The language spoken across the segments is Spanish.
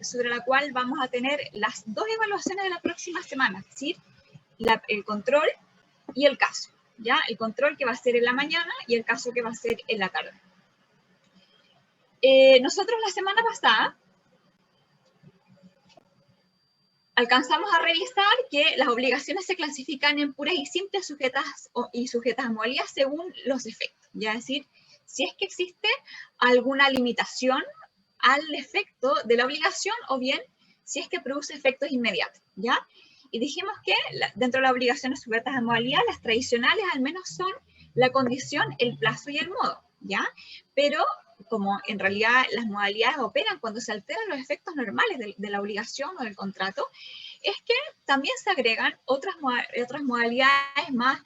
sobre la cual vamos a tener las dos evaluaciones de la próxima semana, es decir, el control y el caso, ¿ya? El control que va a ser en la mañana y el caso que va a ser en la tarde. Nosotros la semana pasada alcanzamos a revisar que las obligaciones se clasifican en puras y simples, sujetas a modalidad según los efectos, ¿ya? Es decir, si es que existe alguna limitación al efecto de la obligación o bien si es que produce efectos inmediatos, ¿ya? Y dijimos que dentro de las obligaciones sujetas a modalidad, las tradicionales al menos son la condición, el plazo y el modo, ¿ya? Pero como en realidad las modalidades operan cuando se alteran los efectos normales de la obligación o del contrato, es que también se agregan otras modalidades más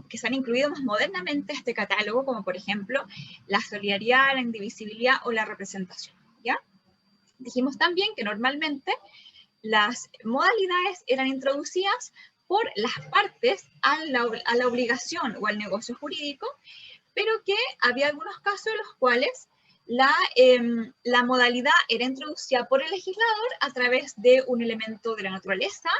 que se han incluido más modernamente a este catálogo, como por ejemplo la solidaridad, la indivisibilidad o la representación, ¿ya? Dijimos también que normalmente las modalidades eran introducidas por las partes a la obligación o al negocio jurídico, pero que había algunos casos en los cuales la modalidad era introducida por el legislador a través de un elemento de la naturaleza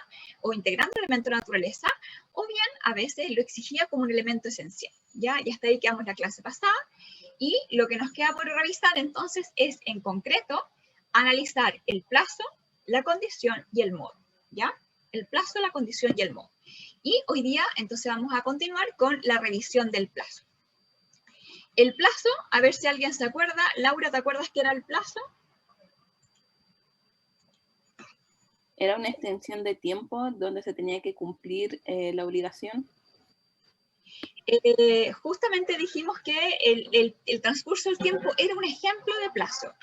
o integrando un elemento de la naturaleza, o bien a veces lo exigía como un elemento esencial. Ya hasta ahí quedamos la clase pasada, y lo que nos queda por revisar entonces es en concreto analizar el plazo, la condición y el modo, ¿ya? El plazo, la condición y el modo. Y hoy día entonces vamos a continuar con la revisión del plazo. El plazo, a ver si alguien se acuerda. Laura, ¿te acuerdas qué era el plazo? Era una extensión de tiempo donde se tenía que cumplir la obligación. Justamente dijimos que el transcurso del tiempo era un ejemplo de plazo,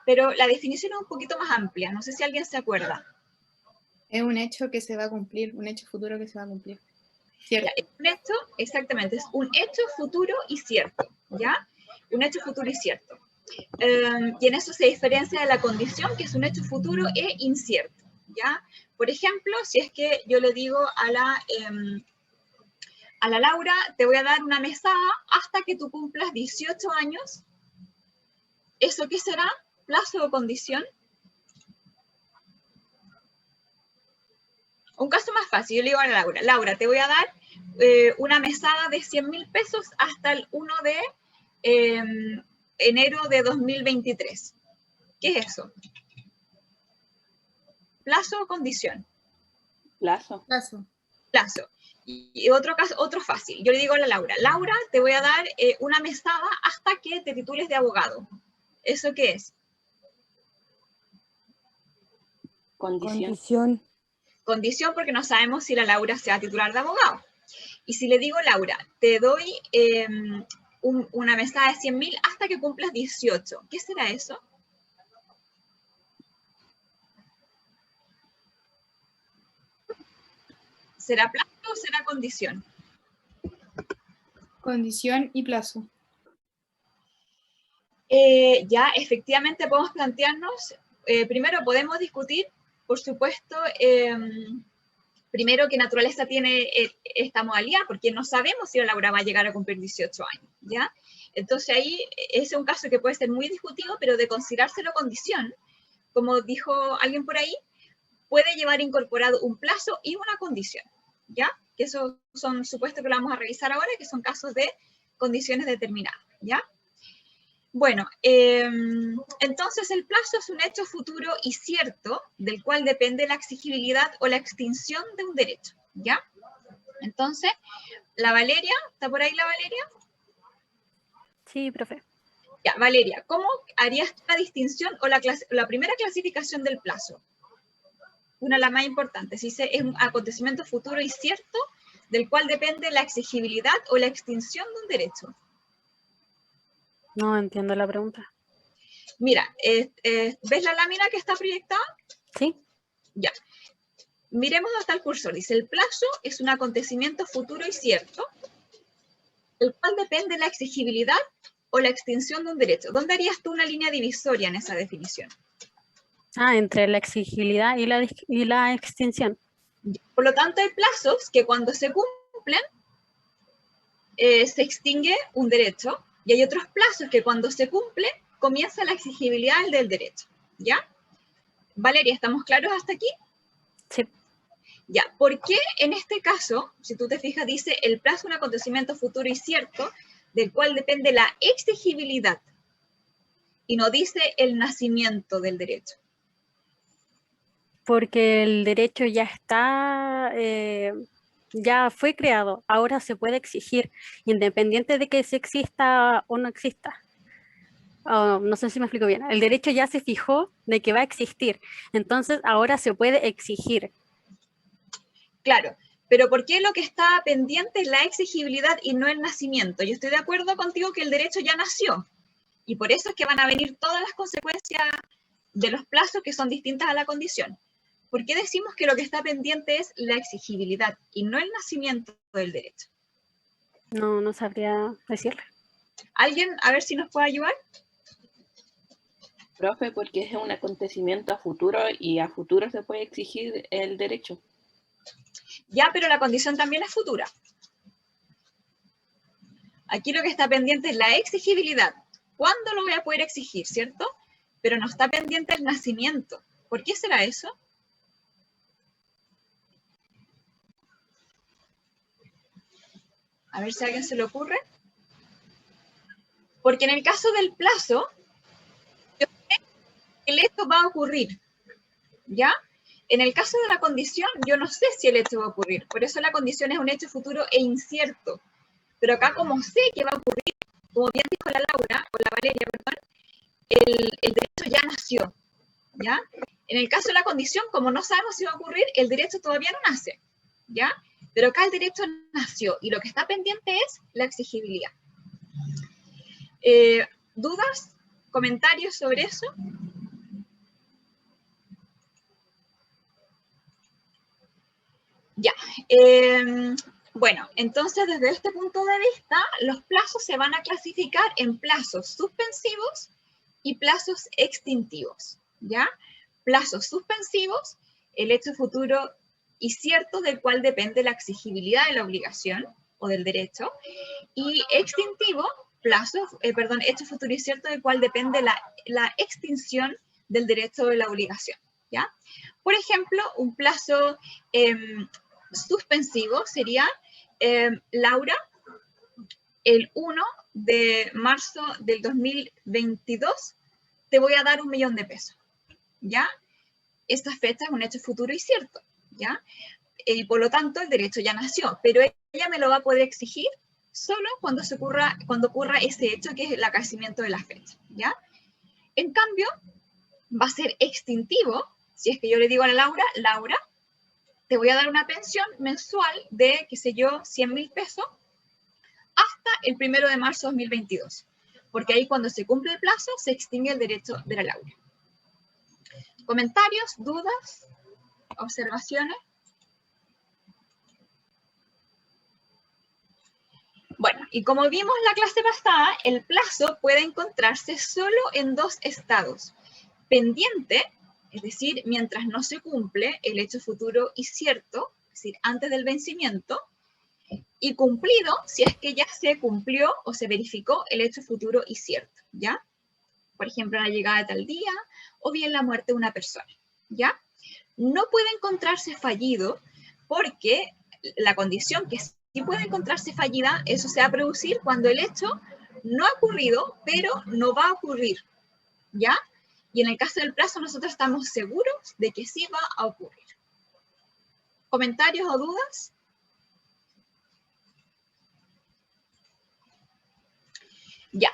pero la definición es un poquito más amplia. No sé si alguien se acuerda. Es un hecho que se va a cumplir, un hecho futuro que se va a cumplir. ¿Cierto? Ya, es un hecho, exactamente, es un hecho futuro y cierto, ¿ya? Un hecho futuro y cierto. Y en eso se diferencia de la condición, que es un hecho futuro e incierto, ¿ya? Por ejemplo, si es que yo le digo a la Laura, te voy a dar una mesada hasta que tú cumplas 18 años, ¿eso qué será? ¿Plazo o condición? Un caso más fácil, yo le digo a la Laura, Laura, te voy a dar una mesada de 100.000 pesos hasta el 1 de enero de 2023. ¿Qué es eso? ¿Plazo o condición? Plazo. Plazo. Plazo. Y otro caso, otro fácil. Yo le digo a la Laura, Laura, te voy a dar una mesada hasta que te titules de abogado. ¿Eso qué es? Condición. Condición porque no sabemos si la Laura se va a titular de abogado. Y si le digo, Laura, te doy una mesada de 100.000 hasta que cumplas 18, ¿qué será eso? ¿Será plazo o será condición? Condición y plazo. Ya, efectivamente podemos plantearnos, primero podemos discutir, por supuesto, primero qué naturaleza tiene esta modalidad, porque no sabemos si la Laura va a llegar a cumplir 18 años, ¿ya? Entonces ahí ese es un caso que puede ser muy discutido, pero de considerárselo condición, como dijo alguien por ahí, puede llevar incorporado un plazo y una condición, ¿ya? Que esos son supuestos que lo vamos a revisar ahora, que son casos de condiciones determinadas, ¿ya? Bueno, entonces el plazo es un hecho futuro y cierto del cual depende la exigibilidad o la extinción de un derecho, ¿ya? Entonces, la Valeria, ¿está por ahí la Valeria? Sí, profe. Ya, Valeria, ¿cómo harías la distinción o la primera clasificación del plazo? Una de las más importantes, dice, es un acontecimiento futuro y cierto del cual depende la exigibilidad o la extinción de un derecho. No entiendo la pregunta. Mira, ¿ves la lámina que está proyectada? Sí. Ya. Miremos hasta el cursor. Dice, el plazo es un acontecimiento futuro y cierto, del cual depende la exigibilidad o la extinción de un derecho. ¿Dónde harías tú una línea divisoria en esa definición? Entre la exigibilidad y la extinción. Por lo tanto, hay plazos que cuando se cumplen, se extingue un derecho, y hay otros plazos que cuando se cumple, comienza la exigibilidad del derecho, ¿ya? Valeria, ¿estamos claros hasta aquí? Sí. Ya, ¿por qué en este caso, si tú te fijas, dice el plazo de un acontecimiento futuro y cierto, del cual depende la exigibilidad, y no dice el nacimiento del derecho? Porque el derecho ya está, ya fue creado, ahora se puede exigir, independiente de que se exista o no exista. No sé si me explico bien. El derecho ya se fijó de que va a existir, entonces ahora se puede exigir. Claro, pero ¿por qué lo que está pendiente es la exigibilidad y no el nacimiento? Yo estoy de acuerdo contigo que el derecho ya nació, y por eso es que van a venir todas las consecuencias de los plazos que son distintas a la condición. ¿Por qué decimos que lo que está pendiente es la exigibilidad y no el nacimiento del derecho? No sabría decirle. ¿Alguien, a ver si nos puede ayudar? Profe, porque es un acontecimiento a futuro y a futuro se puede exigir el derecho. Ya, pero la condición también es futura. Aquí lo que está pendiente es la exigibilidad. ¿Cuándo lo voy a poder exigir, cierto? Pero no está pendiente el nacimiento. ¿Por qué será eso? A ver si a alguien se le ocurre. Porque en el caso del plazo, yo sé que el hecho va a ocurrir, ¿ya? En el caso de la condición, yo no sé si el hecho va a ocurrir. Por eso la condición es un hecho futuro e incierto. Pero acá, como sé que va a ocurrir, como bien dijo la Laura, o la Valeria, perdón, el derecho ya nació, ¿ya? En el caso de la condición, como no sabemos si va a ocurrir, el derecho todavía no nace, ¿ya? Pero acá el derecho nació y lo que está pendiente es la exigibilidad. ¿Dudas? ¿Comentarios sobre eso? Ya. Bueno, entonces desde este punto de vista, los plazos se van a clasificar en plazos suspensivos y plazos extintivos, ¿ya? Plazos suspensivos, el hecho futuro y cierto del cual depende la exigibilidad de la obligación o del derecho, y extintivo, hecho futuro y cierto del cual depende la extinción del derecho o de la obligación, ¿ya? Por ejemplo, un plazo suspensivo sería, Laura, el 1 de marzo del 2022 te voy a dar 1 millón de pesos, ¿ya? Esta fecha es un hecho futuro y cierto, ¿ya? Y por lo tanto el derecho ya nació, pero ella me lo va a poder exigir solo cuando ocurra ese hecho que es el acaecimiento de la fecha, ¿ya? En cambio, va a ser extintivo si es que yo le digo a la Laura, te voy a dar una pensión mensual de, qué sé yo, 100.000 pesos hasta el 1 de marzo de 2022. Porque ahí cuando se cumple el plazo, se extingue el derecho de la Laura. ¿Comentarios, dudas, observaciones? Bueno, y como vimos la clase pasada, el plazo puede encontrarse solo en 2 estados. Pendiente, es decir, mientras no se cumple el hecho futuro y cierto, es decir, antes del vencimiento, y cumplido si es que ya se cumplió o se verificó el hecho futuro y cierto, ¿ya? Por ejemplo, la llegada de tal día o bien la muerte de una persona, ¿ya? No puede encontrarse fallido porque la condición que sí puede encontrarse fallida, eso se va a producir cuando el hecho no ha ocurrido, pero no va a ocurrir, ¿ya? Y en el caso del plazo, nosotros estamos seguros de que sí va a ocurrir. ¿Comentarios o dudas? Ya.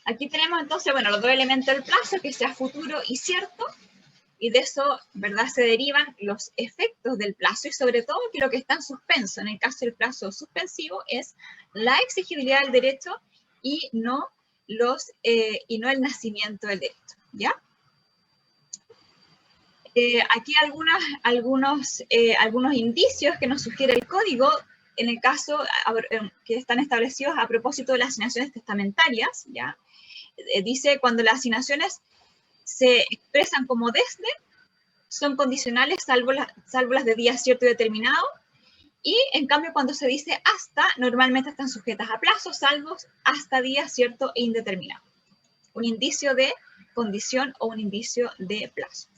Aquí tenemos entonces, bueno, los 2 elementos del plazo, que sea futuro y cierto, y de eso, ¿verdad?, se derivan los efectos del plazo y sobre todo que lo que está en suspenso, en el caso del plazo suspensivo, es la exigibilidad del derecho y no el nacimiento del derecho, ¿ya? Aquí algunos indicios que nos sugiere el código en el caso que están establecidos a propósito de las asignaciones testamentarias, ¿ya? Dice, cuando las asignaciones se expresan como desde, son condicionales salvo las de día cierto y determinado, Y en cambio cuando se dice hasta, normalmente están sujetas a plazos, salvos, hasta días, cierto e indeterminado. Un indicio de condición o un indicio de plazo.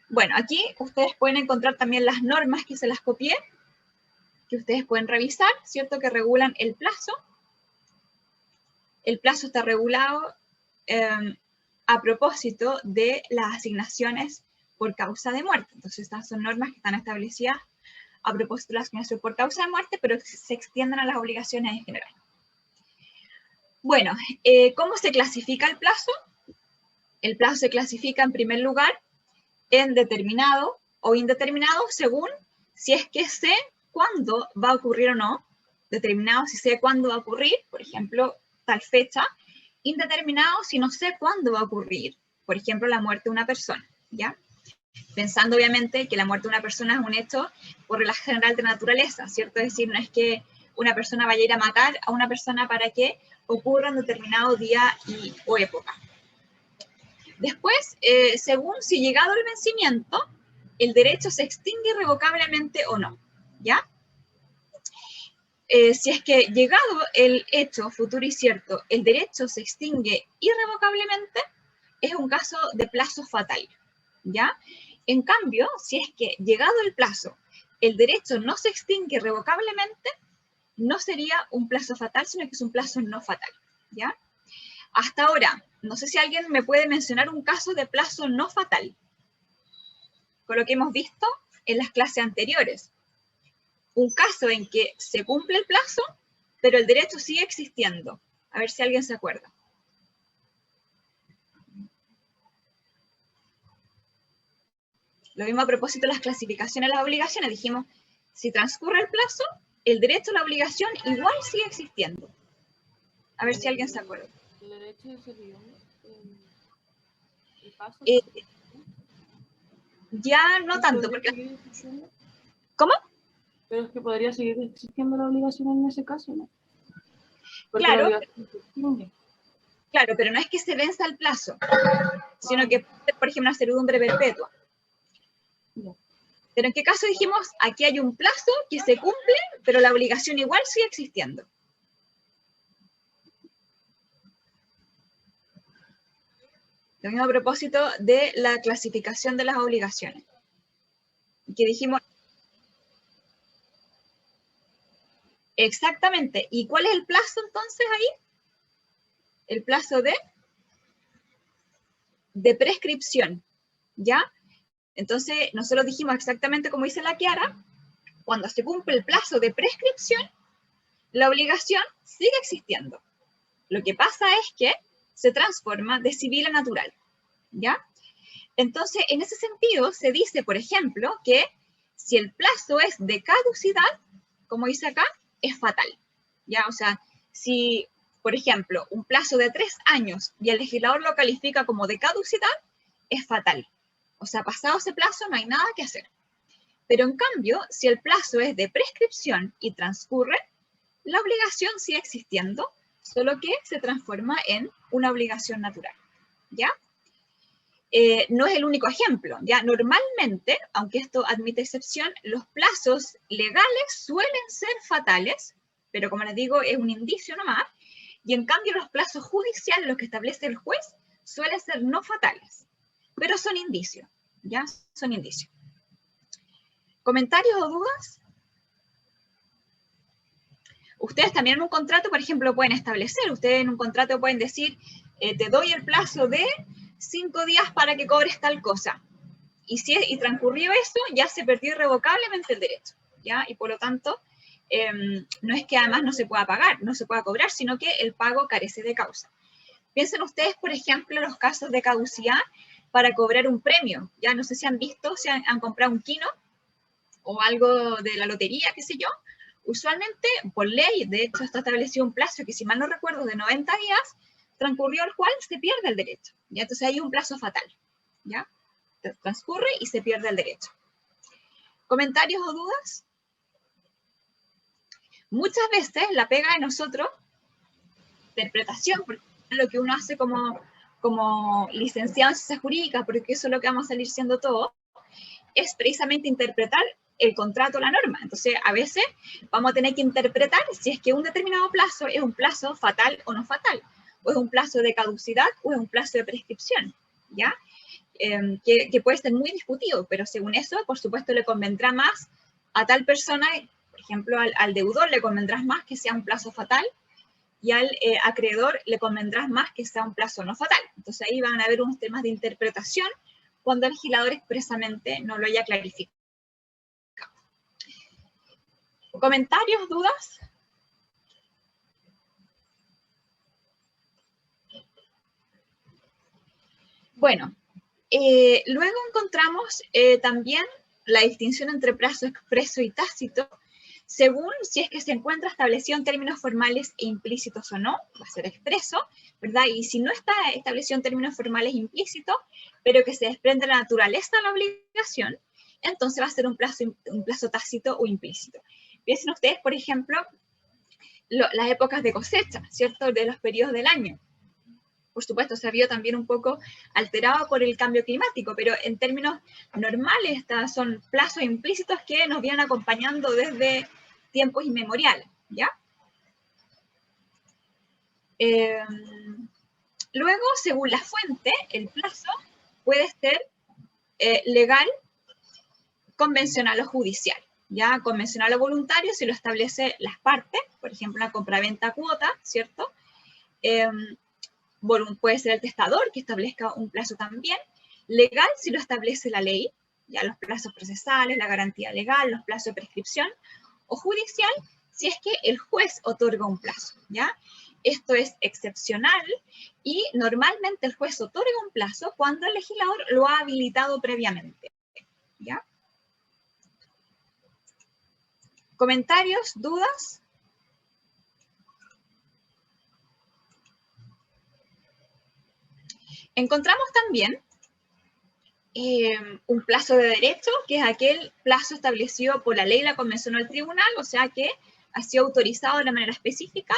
Bueno, aquí ustedes pueden encontrar también las normas que se las copié, que ustedes pueden revisar, ¿cierto? Que regulan el plazo. El plazo está regulado a propósito de las asignaciones por causa de muerte. Entonces, estas son normas que están establecidas a propósito de las asignaciones por causa de muerte, pero se extienden a las obligaciones en general. Bueno, ¿cómo se clasifica el plazo? El plazo se clasifica en primer lugar en determinado o indeterminado según si es que sé cuándo va a ocurrir o no. Determinado si sé cuándo va a ocurrir, por ejemplo, tal fecha. Indeterminado si no sé cuándo va a ocurrir, por ejemplo, la muerte de una persona, ¿ya? Pensando obviamente que la muerte de una persona es un hecho por regla general de naturaleza, ¿cierto? Es decir, no es que una persona vaya a ir a matar a una persona para que ocurra en determinado día o época. Después, según si llegado el vencimiento, el derecho se extingue irrevocablemente o no, ¿ya? Si es que llegado el hecho futuro y cierto, el derecho se extingue irrevocablemente, es un caso de plazo fatal, ¿ya? En cambio, si es que llegado el plazo, el derecho no se extingue irrevocablemente, no sería un plazo fatal, sino que es un plazo no fatal, ¿ya? Hasta ahora, no sé si alguien me puede mencionar un caso de plazo no fatal, con lo que hemos visto en las clases anteriores. Un caso en que se cumple el plazo, pero el derecho sigue existiendo. A ver si alguien se acuerda. Lo mismo a propósito de las clasificaciones de las obligaciones. Dijimos, si transcurre el plazo, el derecho a la obligación igual sigue existiendo. A ver si alguien se acuerda. ¿El derecho de servidumbre? ¿El paso? Ya no tanto, porque... ¿Cómo? Pero es que podría seguir existiendo la obligación en ese caso, ¿no? Porque claro, la obligación se extingue. Claro, pero no es que se venza el plazo, sino que, por ejemplo, una servidumbre perpetua. No. Pero ¿en qué caso dijimos? Aquí hay un plazo que se cumple, pero la obligación igual sigue existiendo. Lo mismo a propósito de la clasificación de las obligaciones. Que dijimos... Exactamente. ¿Y cuál es el plazo entonces ahí? El plazo de prescripción, ¿ya? Entonces, nosotros dijimos exactamente como dice la Kiara, cuando se cumple el plazo de prescripción, la obligación sigue existiendo. Lo que pasa es que se transforma de civil a natural, ¿ya? Entonces, en ese sentido, se dice, por ejemplo, que si el plazo es de caducidad, como dice acá, es fatal, ¿ya? O sea, si, por ejemplo, un plazo de 3 años y el legislador lo califica como de caducidad, es fatal. O sea, pasado ese plazo no hay nada que hacer. Pero en cambio, si el plazo es de prescripción y transcurre, la obligación sigue existiendo, solo que se transforma en una obligación natural, ¿ya? No es el único ejemplo, ¿ya? Normalmente, aunque esto admite excepción, los plazos legales suelen ser fatales, pero como les digo, es un indicio nomás, y en cambio los plazos judiciales, los que establece el juez, suelen ser no fatales, pero son indicios, ¿ya? Son indicios. ¿Comentarios o dudas? Ustedes también en un contrato, por ejemplo, pueden establecer, ustedes en un contrato pueden decir, te doy el plazo de 5 días para que cobres tal cosa. Y transcurrió eso, ya se perdió irrevocablemente el derecho, ¿ya? Y por lo tanto, no es que además no se pueda pagar, no se pueda cobrar, sino que el pago carece de causa. Piensen ustedes, por ejemplo, los casos de caducidad para cobrar un premio. Ya no sé si han visto, si han comprado un kino o algo de la lotería, qué sé yo. Usualmente, por ley, de hecho está establecido un plazo que, si mal no recuerdo, de 90 días, transcurrió el cual se pierde el derecho, ¿ya? Entonces hay un plazo fatal, ¿ya? Transcurre y se pierde el derecho. ¿Comentarios o dudas? Muchas veces la pega de nosotros, interpretación, porque es lo que uno hace como licenciado en ciencias jurídicas, porque eso es lo que vamos a salir siendo todos, es precisamente interpretar el contrato, la norma. Entonces, a veces vamos a tener que interpretar si es que un determinado plazo es un plazo fatal o no fatal, o es un plazo de caducidad o es un plazo de prescripción, ¿ya? Que puede ser muy discutido, pero según eso, por supuesto, le convendrá más a tal persona, por ejemplo, al deudor le convendrá más que sea un plazo fatal, y al acreedor le convendrá más que sea un plazo no fatal. Entonces ahí van a haber unos temas de interpretación cuando el legislador expresamente no lo haya clarificado. ¿Comentarios, dudas? Bueno, luego encontramos también la distinción entre plazo expreso y tácito, según si es que se encuentra establecido en términos formales e implícitos o no, va a ser expreso, ¿verdad? Y si no está establecido en términos formales e implícitos, pero que se desprende de la naturaleza de la obligación, entonces va a ser un plazo tácito o implícito. Piensen ustedes, por ejemplo, las épocas de cosecha, ¿cierto? De los periodos del año. Por supuesto, se ha vio también un poco alterado por el cambio climático, pero en términos normales estos son plazos implícitos que nos vienen acompañando desde tiempos inmemoriales, ¿ya? Luego, según la fuente, el plazo puede ser legal, convencional o judicial, ¿ya? Convencional o voluntario si lo establece las partes, por ejemplo, la compraventa cuota, ¿cierto? Puede ser el testador que establezca un plazo también, legal si lo establece la ley, ya los plazos procesales, la garantía legal, los plazos de prescripción, o judicial si es que el juez otorga un plazo, ¿ya? Esto es excepcional y normalmente el juez otorga un plazo cuando el legislador lo ha habilitado previamente, ¿ya? ¿Comentarios? ¿Dudas? Encontramos también un plazo de derecho, que es aquel plazo establecido por la ley, la convención o el tribunal, o sea que ha sido autorizado de una manera específica,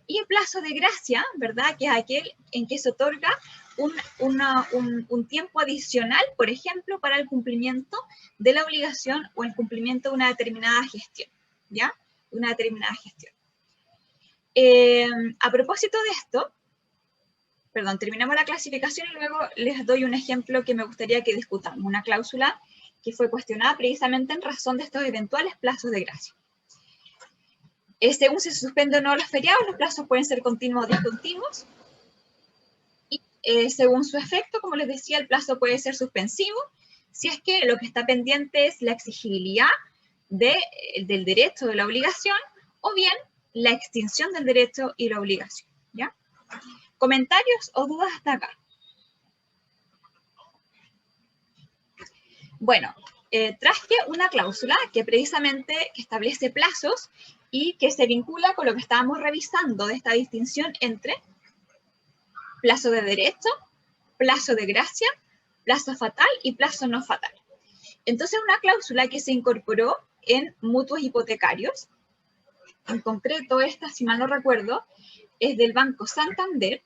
y el plazo de gracia, ¿verdad? Que es aquel en que se otorga un tiempo adicional, por ejemplo, para el cumplimiento de la obligación o el cumplimiento de una determinada gestión, ¿ya? Una determinada gestión. A propósito de esto, perdón, terminamos la clasificación y luego les doy un ejemplo que me gustaría que discutamos, una cláusula que fue cuestionada precisamente en razón de estos eventuales plazos de gracia. Según si se suspenden o no los feriados, los plazos pueden ser continuos o discontinuos. Y según su efecto, como les decía, el plazo puede ser suspensivo si es que lo que está pendiente es la exigibilidad del derecho de la obligación o bien la extinción del derecho y la obligación, ¿ya? ¿Comentarios o dudas hasta acá? Bueno, traje una cláusula que precisamente establece plazos y que se vincula con lo que estábamos revisando de esta distinción entre plazo de derecho, plazo de gracia, plazo fatal y plazo no fatal. Entonces, una cláusula que se incorporó en mutuos hipotecarios, en concreto esta, si mal no recuerdo, es del Banco Santander,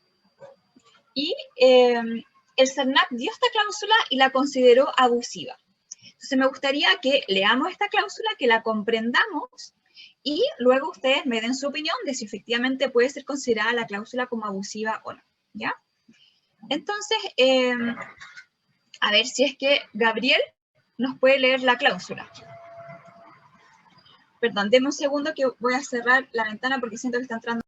y el CERNAP dio esta cláusula y la consideró abusiva. Entonces me gustaría que leamos esta cláusula, que la comprendamos y luego ustedes me den su opinión de si efectivamente puede ser considerada la cláusula como abusiva o no, ¿ya? Entonces, a ver si es que Gabriel nos puede leer la cláusula. Perdón, denme un segundo que voy a cerrar la ventana porque siento que está entrando.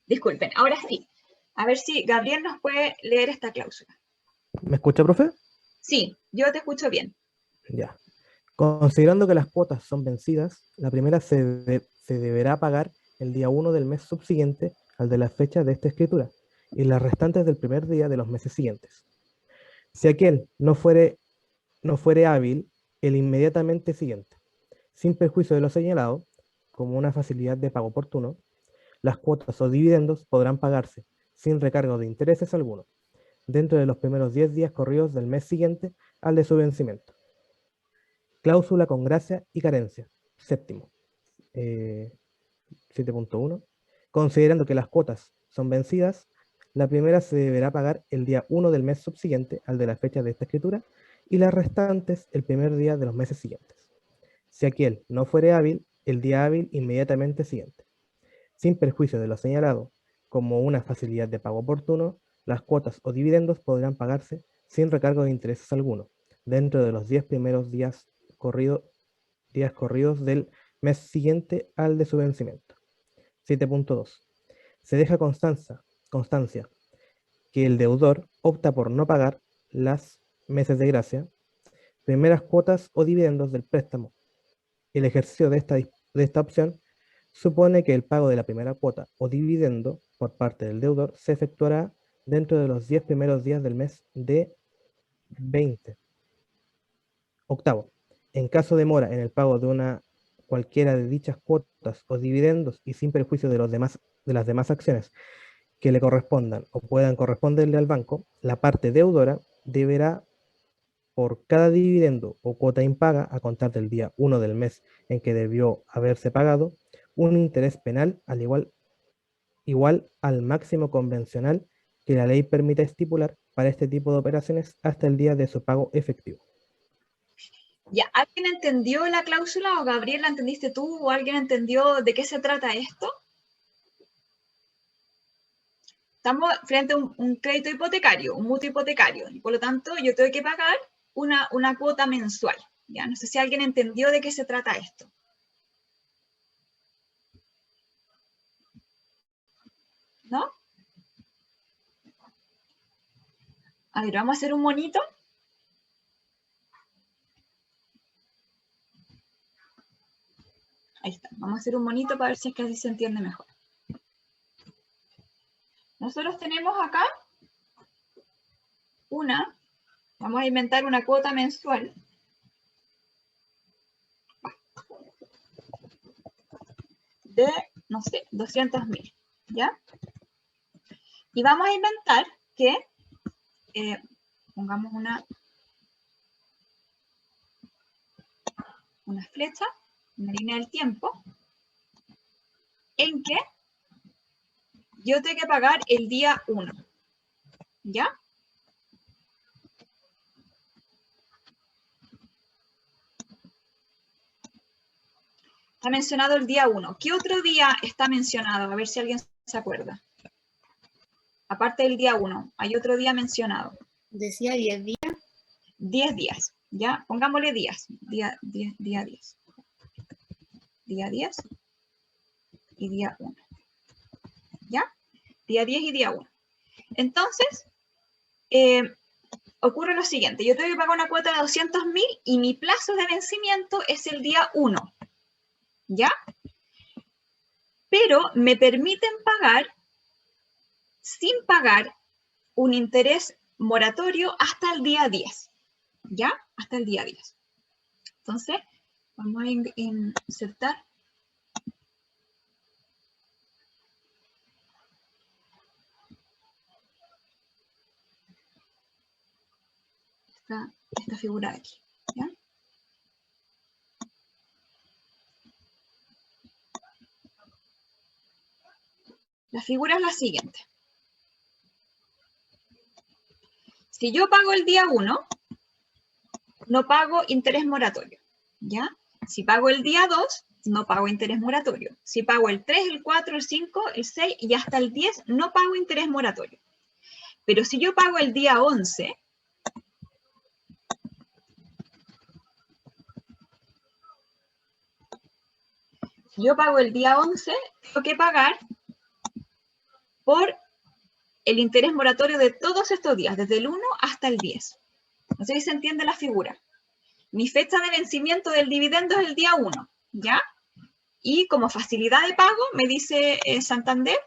Disculpen, ahora sí. A ver si Gabriel nos puede leer esta cláusula. ¿Me escucha, profe? Sí, yo te escucho bien. Ya. Considerando que las cuotas son vencidas, la primera se deberá pagar el día 1 del mes subsiguiente al de la fecha de esta escritura, y las restantes del primer día de los meses siguientes. Si aquel no fuere hábil, el inmediatamente siguiente. Sin perjuicio de lo señalado, como una facilidad de pago oportuno, las cuotas o dividendos podrán pagarse sin recargo de intereses alguno, dentro de los primeros 10 días corridos del mes siguiente al de su vencimiento. Cláusula con gracia y carencia. Séptimo. 7.1. Considerando que las cuotas son vencidas, la primera se deberá pagar el día 1 del mes subsiguiente al de la fecha de esta escritura y las restantes el primer día de los meses siguientes. Si aquel no fuere hábil, el día hábil inmediatamente siguiente. Sin perjuicio de lo señalado como una facilidad de pago oportuno, las cuotas o dividendos podrán pagarse sin recargo de intereses alguno, dentro de los 10 primeros días corridos del mes siguiente al de su vencimiento. 7.2. Se deja constancia que el deudor opta por no pagar las meses de gracia, primeras cuotas o dividendos del préstamo. El ejercicio de esta opción supone que el pago de la primera cuota o dividendo por parte del deudor se efectuará dentro de los 10 primeros días del mes de 20. Octavo, en caso de mora en el pago de cualquiera de dichas cuotas o dividendos y sin perjuicio de las demás acciones que le correspondan o puedan corresponderle al banco, la parte deudora deberá, por cada dividendo o cuota impaga, a contar del día 1 del mes en que debió haberse pagado, un interés penal igual al máximo convencional que la ley permite estipular para este tipo de operaciones hasta el día de su pago efectivo. ¿Ya alguien entendió la cláusula o Gabriel la entendiste tú o alguien entendió de qué se trata esto? Estamos frente a un crédito hipotecario, un mutuo hipotecario, y por lo tanto yo tengo que pagar una cuota mensual. ¿Ya? No sé si alguien entendió de qué se trata esto. ¿No? A ver, vamos a hacer un monito. Ahí está. Vamos a hacer un monito para ver si es que así se entiende mejor. Nosotros tenemos acá vamos a inventar una cuota mensual. De, no sé, 200.000, ¿ya? Y vamos a inventar que, pongamos una flecha, una línea del tiempo, en que yo tengo que pagar el día 1, ¿ya? Está mencionado el día 1. ¿Qué otro día está mencionado? A ver si alguien se acuerda. Aparte del día 1, hay otro día mencionado. Decía 10 días. 10 días, ¿ya? Pongámosle días. Día 10. Día 10 y día 1. ¿Ya? Día 10 y día 1. Entonces, ocurre lo siguiente. Yo tengo que pagar una cuota de 200.000 y mi plazo de vencimiento es el día 1. ¿Ya? Pero me permiten pagar sin pagar un interés moratorio hasta el día 10. ¿Ya? Hasta el día 10. Entonces, vamos a insertar esta figura de aquí. ¿Ya? La figura es la siguiente. Si yo pago el día 1, no pago interés moratorio, ¿ya? Si pago el día 2, no pago interés moratorio. Si pago el 3, el 4, el 5, el 6 y hasta el 10, no pago interés moratorio. Pero si yo pago el día 11, tengo que pagar por el interés moratorio de todos estos días, desde el 1 hasta el 10. No sé si se entiende la figura. Mi fecha de vencimiento del dividendo es el día 1, ¿ya? Y como facilidad de pago, me dice Santander,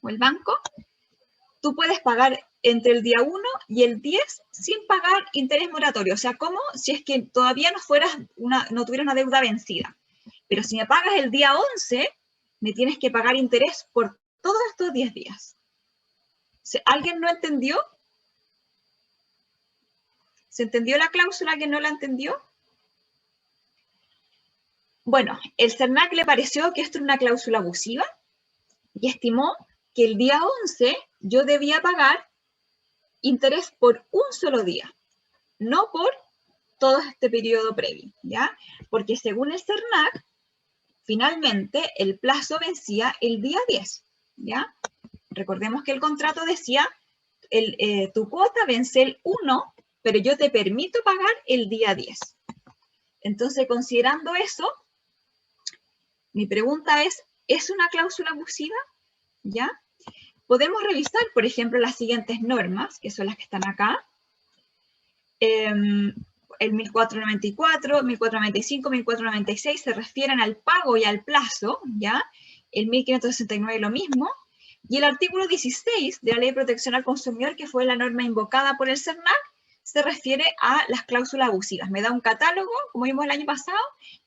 o el banco, tú puedes pagar entre el día 1 y el 10 sin pagar interés moratorio. O sea, como si es que todavía no tuvieras una deuda vencida. Pero si me pagas el día 11, me tienes que pagar interés por todos estos 10 días. ¿Alguien no entendió? ¿Se entendió la cláusula que no la entendió? Bueno, el CERNAC le pareció que esto era una cláusula abusiva y estimó que el día 11 yo debía pagar interés por un solo día, no por todo este periodo previo, ¿ya? Porque según el CERNAC, finalmente el plazo vencía el día 10, ¿ya? Recordemos que el contrato decía, tu cuota vence el 1, pero yo te permito pagar el día 10. Entonces, considerando eso, mi pregunta ¿es una cláusula abusiva? ¿Ya? Podemos revisar, por ejemplo, las siguientes normas, que son las que están acá. El 1494, 1495, 1496 se refieren al pago y al plazo, ¿ya? El 1569 lo mismo. Y el artículo 16 de la Ley de Protección al Consumidor, que fue la norma invocada por el CERNAC, se refiere a las cláusulas abusivas. Me da un catálogo, como vimos el año pasado,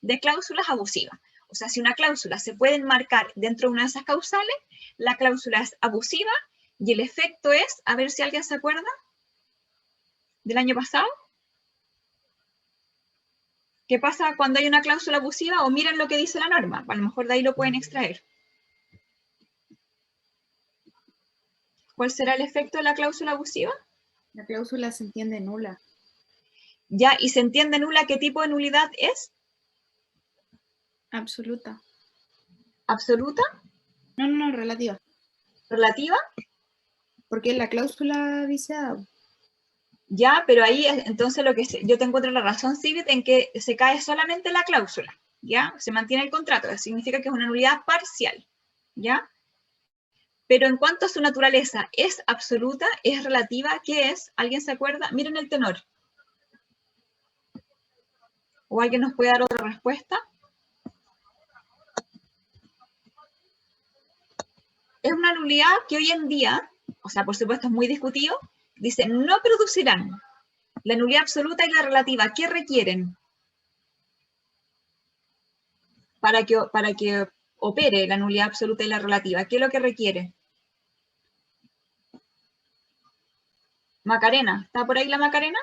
de cláusulas abusivas. O sea, si una cláusula se puede enmarcar dentro de una de esas causales, la cláusula es abusiva y el efecto es, a ver si alguien se acuerda del año pasado. ¿Qué pasa cuando hay una cláusula abusiva? O miren lo que dice la norma, a lo mejor de ahí lo pueden extraer. ¿Cuál será el efecto de la cláusula abusiva? La cláusula se entiende nula. Ya, ¿y se entiende nula qué tipo de nulidad es? Absoluta. ¿Absoluta? No, relativa. ¿Relativa? Porque la cláusula viciada. Ya, pero ahí entonces yo te encuentro la razón, Sigrid, en que se cae solamente la cláusula, ¿ya? Se mantiene el contrato, eso significa que es una nulidad parcial, ¿ya? Pero en cuanto a su naturaleza, ¿es absoluta? ¿Es relativa? ¿Qué es? ¿Alguien se acuerda? Miren el tenor. ¿O alguien nos puede dar otra respuesta? Es una nulidad que hoy en día, o sea, por supuesto es muy discutido, dice, no producirán. La nulidad absoluta y la relativa, ¿qué requieren para que opere la nulidad absoluta y la relativa? ¿Qué es lo que requiere? Macarena, ¿está por ahí la Macarena?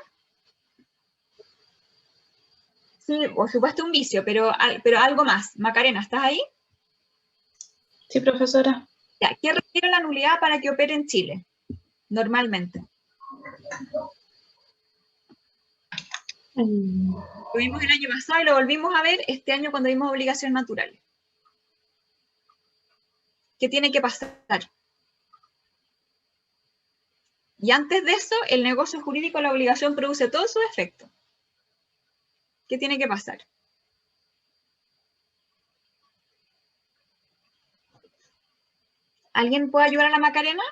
Sí, por supuesto un vicio, pero algo más. Macarena, ¿estás ahí? Sí, profesora. Ya, ¿qué requiere la nulidad para que opere en Chile? Normalmente. Lo vimos el año pasado y lo volvimos a ver este año cuando vimos obligaciones naturales. ¿Qué tiene que pasar? Y antes de eso, el negocio jurídico, la obligación produce todos sus efectos. ¿Qué tiene que pasar? ¿Alguien puede ayudar a la Macarena?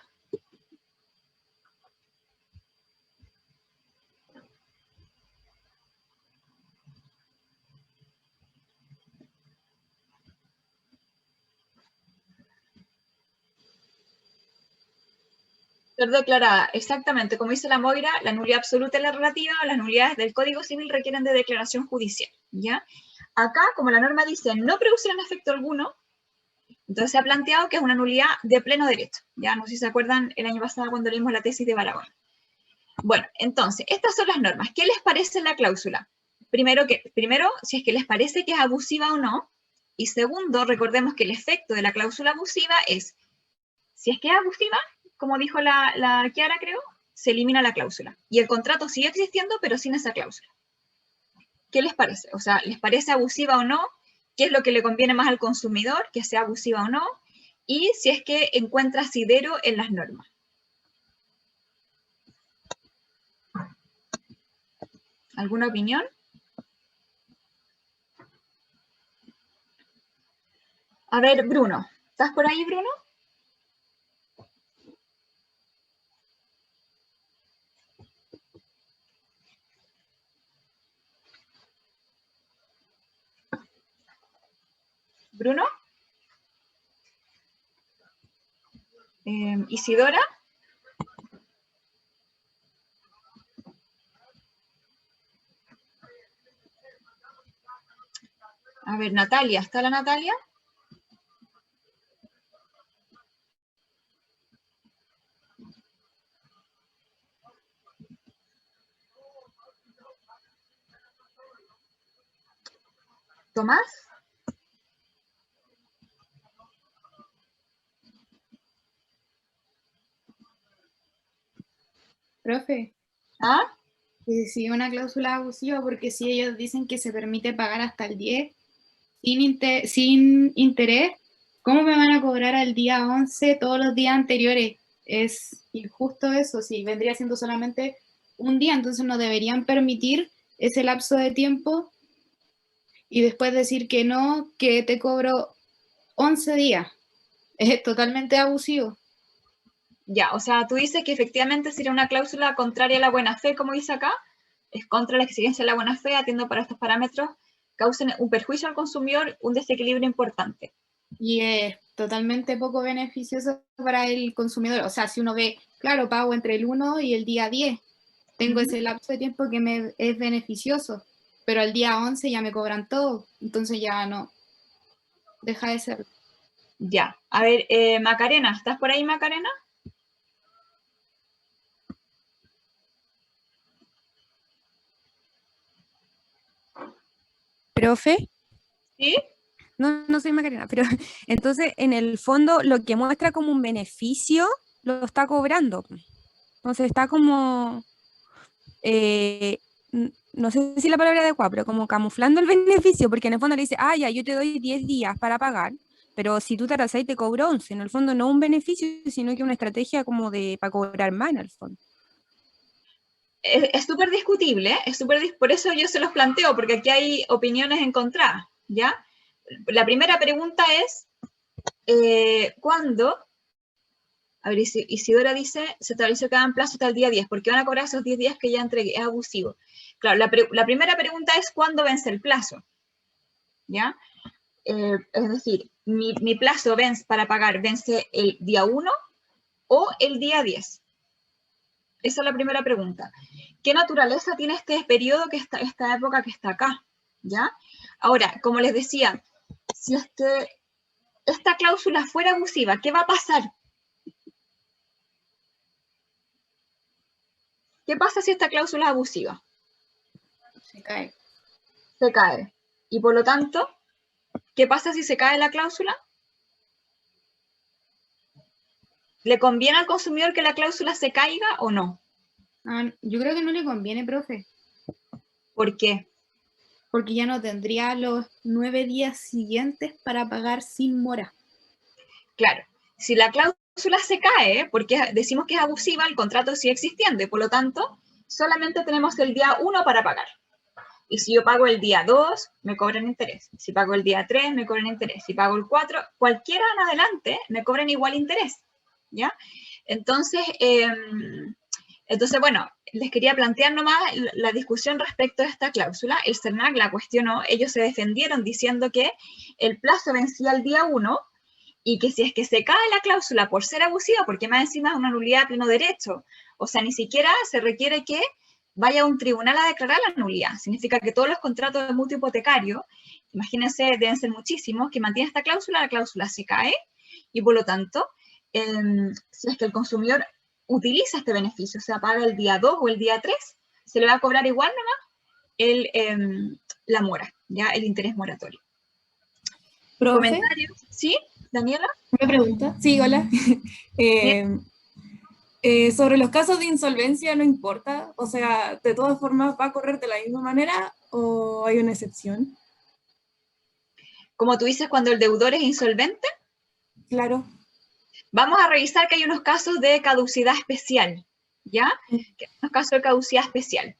Ser declarada, exactamente, como dice la Moira, la nulidad absoluta y la relativa, las nulidades del Código Civil requieren de declaración judicial, ¿ya? Acá, como la norma dice, no producirán efecto alguno, entonces se ha planteado que es una nulidad de pleno derecho, ¿ya? No sé si se acuerdan el año pasado cuando leímos la tesis de Barahona. Bueno, entonces, estas son las normas. ¿Qué les parece la cláusula? Primero, si es que les parece que es abusiva o no, y segundo, recordemos que el efecto de la cláusula abusiva es, si es que es abusiva, como dijo la Kiara, creo, se elimina la cláusula. Y el contrato sigue existiendo, pero sin esa cláusula. ¿Qué les parece? O sea, ¿les parece abusiva o no? ¿Qué es lo que le conviene más al consumidor? ¿Que sea abusiva o no? Y si es que encuentra asidero en las normas. ¿Alguna opinión? A ver, Bruno. ¿Estás por ahí, Bruno? ¿Bruno? ¿Isidora? A ver, Natalia. ¿Está la Natalia? Tomás. Profe, ¿Ah? sí, una cláusula abusiva porque si ellos dicen que se permite pagar hasta el 10 sin interés, ¿cómo me van a cobrar al día 11 todos los días anteriores? Es injusto eso, si vendría siendo solamente un día, entonces no deberían permitir ese lapso de tiempo y después decir que no, que te cobro 11 días. Es totalmente abusivo. Ya, o sea, tú dices que efectivamente sería una cláusula contraria a la buena fe, como dice acá, es contra la exigencia de la buena fe, atiendo para estos parámetros, causen un perjuicio al consumidor, un desequilibrio importante. Y es totalmente poco beneficioso para el consumidor. O sea, si uno ve, claro, pago entre el 1 y el día 10, tengo ese lapso de tiempo que me es beneficioso, pero al día 11 ya me cobran todo, entonces ya no, deja de ser. Ya, a ver, Macarena, ¿estás por ahí, Macarena? Profe, ¿Sí? no soy Macarena, pero entonces en el fondo lo que muestra como un beneficio lo está cobrando. Entonces está como, no sé si la palabra es adecuada, pero como camuflando el beneficio, porque en el fondo le dice, ah, ya, yo te doy 10 días para pagar, pero si tú te atrasas y te cobro 11, en el fondo no un beneficio, sino que una estrategia como de para cobrar más en el fondo. Es súper discutible, por eso yo se los planteo, porque aquí hay opiniones encontradas, ¿ya? La primera pregunta es, ¿cuándo? A ver, Isidora dice, se estableció que dan plazo hasta el día 10, ¿por qué van a cobrar esos 10 días que ya entregué? Es abusivo. Claro, la primera pregunta es, ¿cuándo vence el plazo? ¿Ya? Es decir, mi plazo para pagar vence el día 1 o el día 10. Esa es la primera pregunta. ¿Qué naturaleza tiene este periodo, esta época que está acá? ¿Ya? Ahora, como les decía, si esta cláusula fuera abusiva, ¿qué va a pasar? ¿Qué pasa si esta cláusula es abusiva? Se cae. Se cae. Y por lo tanto, ¿qué pasa si se cae la cláusula? ¿Le conviene al consumidor que la cláusula se caiga o no? Yo creo que no le conviene, profe, ¿Por qué? porque ya no tendría los 9 días siguientes para pagar sin mora. Claro, si la cláusula se cae, porque decimos que es abusiva, el contrato sigue existiendo y por lo tanto solamente tenemos el día 1 para pagar. Y si yo pago el día 2, me cobran interés. Si pago el día 3, me cobran interés. Si pago el 4, cualquiera en adelante, me cobran igual interés. ¿Ya? Entonces, bueno, les quería plantear nomás la discusión respecto a esta cláusula. El CERNAC la cuestionó, ellos se defendieron diciendo que el plazo vencía el día 1 y que si es que se cae la cláusula por ser abusiva, porque más encima es una nulidad a pleno derecho, o sea, ni siquiera se requiere que vaya a un tribunal a declarar la nulidad. Significa que todos los contratos de mutuo hipotecario, imagínense, deben ser muchísimos, que mantienen esta cláusula, la cláusula se cae y por lo tanto, si es que el consumidor utiliza este beneficio, o sea, paga el día 2 o el día 3, se le va a cobrar igual nomás la mora, ya el interés moratorio. ¿Profe? ¿Comentarios? ¿Sí, Daniela? ¿Una pregunta? Sí, hola. Sobre los casos de insolvencia no importa, o sea, de todas formas va a correr de la misma manera o hay una excepción. Como tú dices, cuando el deudor es insolvente. Claro. Vamos a revisar que hay unos casos de caducidad especial, ¿ya? Que hay unos casos de caducidad especial.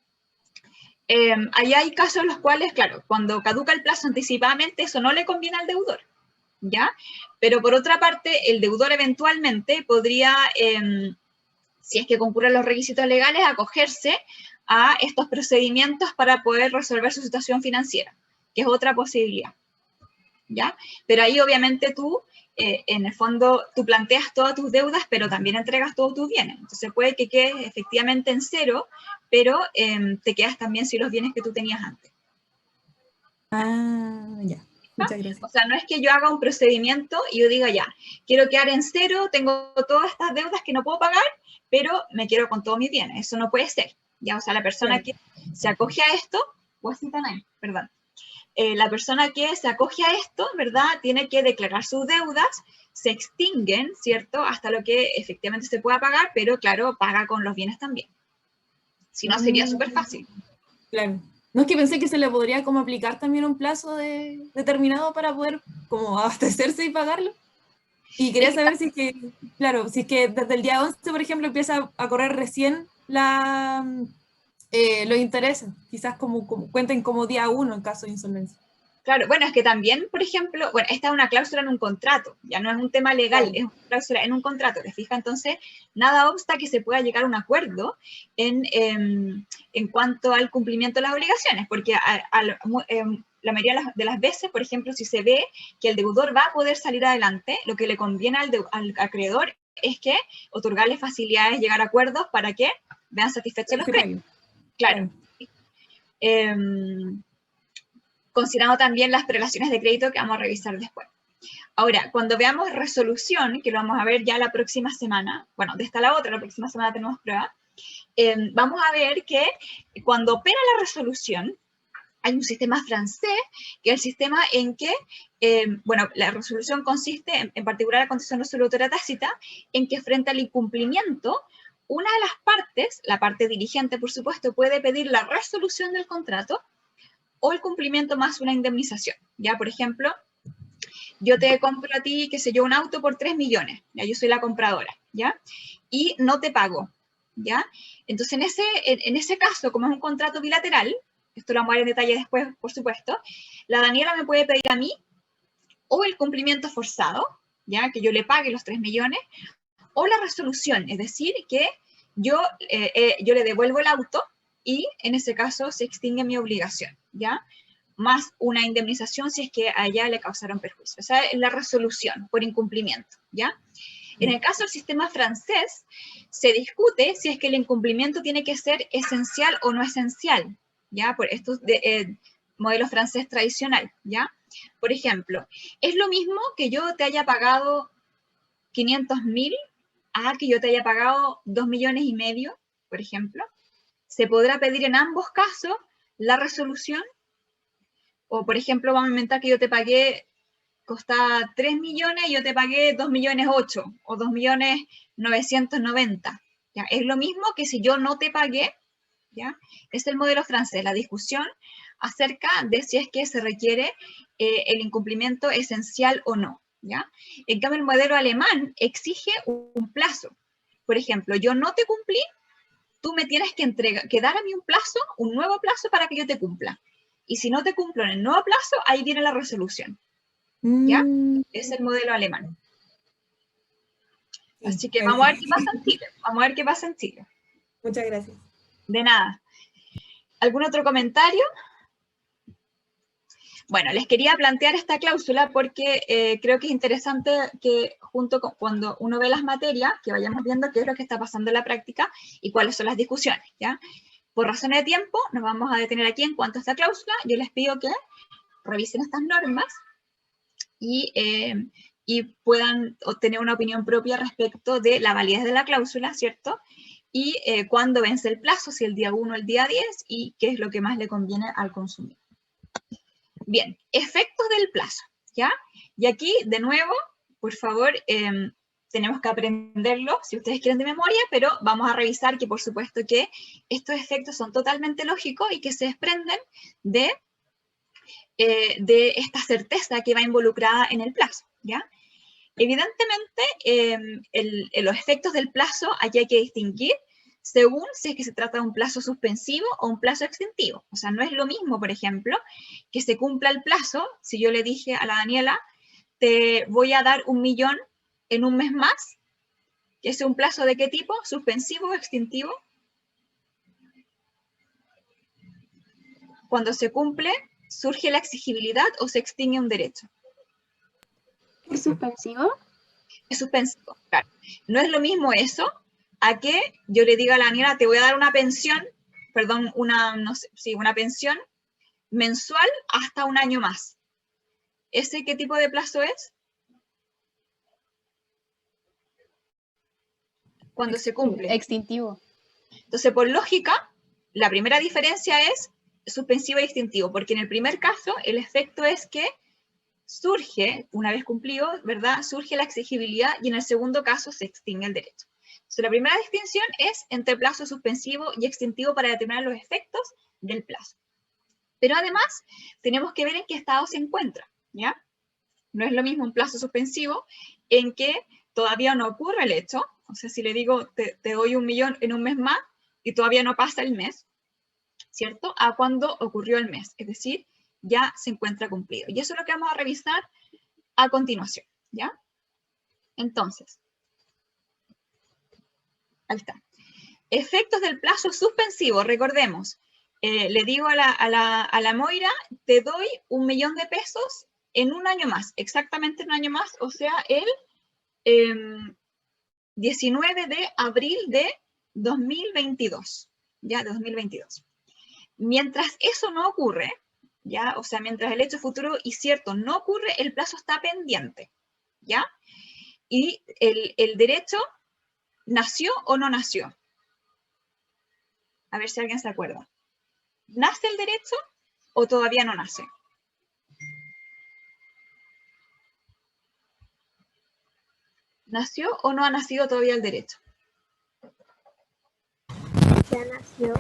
Allá hay casos en los cuales, claro, cuando caduca el plazo anticipadamente, eso no le conviene al deudor, ¿ya? Pero por otra parte, el deudor eventualmente podría, si es que concurren los requisitos legales, acogerse a estos procedimientos para poder resolver su situación financiera, que es otra posibilidad, ¿ya? Pero ahí obviamente tú, en el fondo, tú planteas todas tus deudas, pero también entregas todos tus bienes. Entonces puede que quedes efectivamente en cero, pero te quedas también sin los bienes que tú tenías antes. Ah, ya. Muchas gracias. O sea, no es que yo haga un procedimiento y yo diga, ya, quiero quedar en cero, tengo todas estas deudas que no puedo pagar, pero me quiero con todos mis bienes. Eso no puede ser, ¿ya? O sea, la persona que se acoge a esto, perdón, la persona que se acoge a esto, ¿verdad? Tiene que declarar sus deudas, se extinguen, ¿cierto? Hasta lo que efectivamente se pueda pagar, pero claro, paga con los bienes también. Si no, sería súper fácil. Claro. No, es que pensé que se le podría como aplicar también un plazo determinado para poder como abastecerse y pagarlo. Y quería saber si es que, claro, si es que desde el día 11, por ejemplo, empieza a correr recién los intereses. Quizás como cuenten como día 1 en caso de insolvencia. Claro, bueno, es que también, por ejemplo, bueno, esta es una cláusula en un contrato, ya no es un tema legal, es una cláusula en un contrato, ¿te fijas? Entonces, nada obsta que se pueda llegar a un acuerdo en cuanto al cumplimiento de las obligaciones, porque la mayoría de las veces, por ejemplo, si se ve que el deudor va a poder salir adelante, lo que le conviene al acreedor es que otorgarle facilidades, llegar a acuerdos para que vean satisfechos los créditos. Claro. Considerando también las prelaciones de crédito que vamos a revisar después. Ahora, cuando veamos resolución, que lo vamos a ver ya la próxima semana, bueno, de esta a la otra, la próxima semana tenemos prueba, vamos a ver que cuando opera la resolución, hay un sistema francés, que es el sistema en que, bueno, la resolución consiste, en particular la concesión resolutoria tácita, en que frente al incumplimiento, una de las partes, la parte diligente, por supuesto, puede pedir la resolución del contrato o el cumplimiento más una indemnización. Ya, por ejemplo, yo te compro a ti, qué sé yo, un auto por 3 millones, ya yo soy la compradora, ¿ya? Y no te pago, ¿ya? Entonces, en ese caso, como es un contrato bilateral, esto lo vamos a ver en detalle después, por supuesto, la Daniela me puede pedir a mí o el cumplimiento forzado, ¿ya? Que yo le pague los 3 millones, o la resolución, es decir, que yo le devuelvo el auto y en ese caso se extingue mi obligación, ¿ya? Más una indemnización si es que a ella le causaron perjuicio. O sea, la resolución por incumplimiento, ¿ya? En el caso del sistema francés, se discute si es que el incumplimiento tiene que ser esencial o no esencial, ¿ya? Por estos modelo francés tradicional, ¿ya? Por ejemplo, es lo mismo que yo te haya pagado 500.000 a que yo te haya pagado 2,5 millones, por ejemplo. Se podrá pedir en ambos casos la resolución, o por ejemplo, vamos a inventar que yo te pagué, costaba 3 millones y yo te pagué 2,8 millones o 2,990,000. ¿Ya? Es lo mismo que si yo no te pagué, ¿ya? Es el modelo francés, la discusión acerca de si es que se requiere el incumplimiento esencial o no, ¿ya? En cambio, el modelo alemán exige un plazo. Por ejemplo, yo no te cumplí, tú me tienes que dar a mí un nuevo plazo para que yo te cumpla. Y si no te cumplo en el nuevo plazo, ahí viene la resolución. ¿Ya? Es el modelo alemán. Así que vamos a ver qué pasa en Chile. Vamos a ver qué pasa en Chile. Muchas gracias. De nada. ¿Algún otro comentario? Bueno, les quería plantear esta cláusula porque creo que es interesante que junto con cuando uno ve las materias, que vayamos viendo qué es lo que está pasando en la práctica y cuáles son las discusiones, ¿ya? Por razones de tiempo, nos vamos a detener aquí en cuanto a esta cláusula. Yo les pido que revisen estas normas y puedan obtener una opinión propia respecto de la validez de la cláusula, ¿cierto? Y cuándo vence el plazo, si el día 1 o el día 10, y qué es lo que más le conviene al consumidor. Bien, efectos del plazo, ¿ya? Y aquí, de nuevo, por favor, tenemos que aprenderlo, si ustedes quieren de memoria, pero vamos a revisar que, por supuesto, que estos efectos son totalmente lógicos y que se desprenden de esta certeza que va involucrada en el plazo, ¿ya? Evidentemente, los efectos del plazo aquí hay que distinguir según si es que se trata de un plazo suspensivo o un plazo extintivo. O sea, no es lo mismo, por ejemplo, que se cumpla el plazo, si yo le dije a la Daniela, te voy a dar 1 millón en un mes más, que es un plazo de qué tipo, suspensivo o extintivo. Cuando se cumple, surge la exigibilidad o se extingue un derecho. ¿Es suspensivo? Es suspensivo, claro. No es lo mismo eso a que yo le diga a la Daniela, te voy a dar una pensión, perdón, una pensión mensual hasta 1 año más. ¿Ese qué tipo de plazo es? Cuando se cumple. Extintivo. Entonces, por lógica, la primera diferencia es suspensivo y extintivo, porque en el primer caso el efecto es que surge, una vez cumplido, ¿verdad? Surge la exigibilidad y en el segundo caso se extingue el derecho. Entonces, la primera distinción es entre plazo suspensivo y extintivo para determinar los efectos del plazo. Pero además, tenemos que ver en qué estado se encuentra, ¿ya? No es lo mismo un plazo suspensivo en que todavía no ocurre el hecho, o sea, si le digo, te doy 1 millón en un mes más y todavía no pasa el mes, ¿cierto? A cuando ocurrió el mes, es decir, ya se encuentra cumplido. Y eso es lo que vamos a revisar a continuación, ¿ya? Entonces, ahí está. Efectos del plazo suspensivo, recordemos, le digo a la Moira, te doy 1 millón de pesos en un año más, exactamente un año más, o sea, el 19 de abril de 2022, ya, 2022. Mientras eso no ocurre, ya, o sea, mientras el hecho futuro y cierto no ocurre, el plazo está pendiente, ¿ya? Y el derecho nació o no nació. A ver si alguien se acuerda. ¿Nace el derecho o todavía no nace? ¿Nació o no ha nacido todavía el derecho? Ya nació.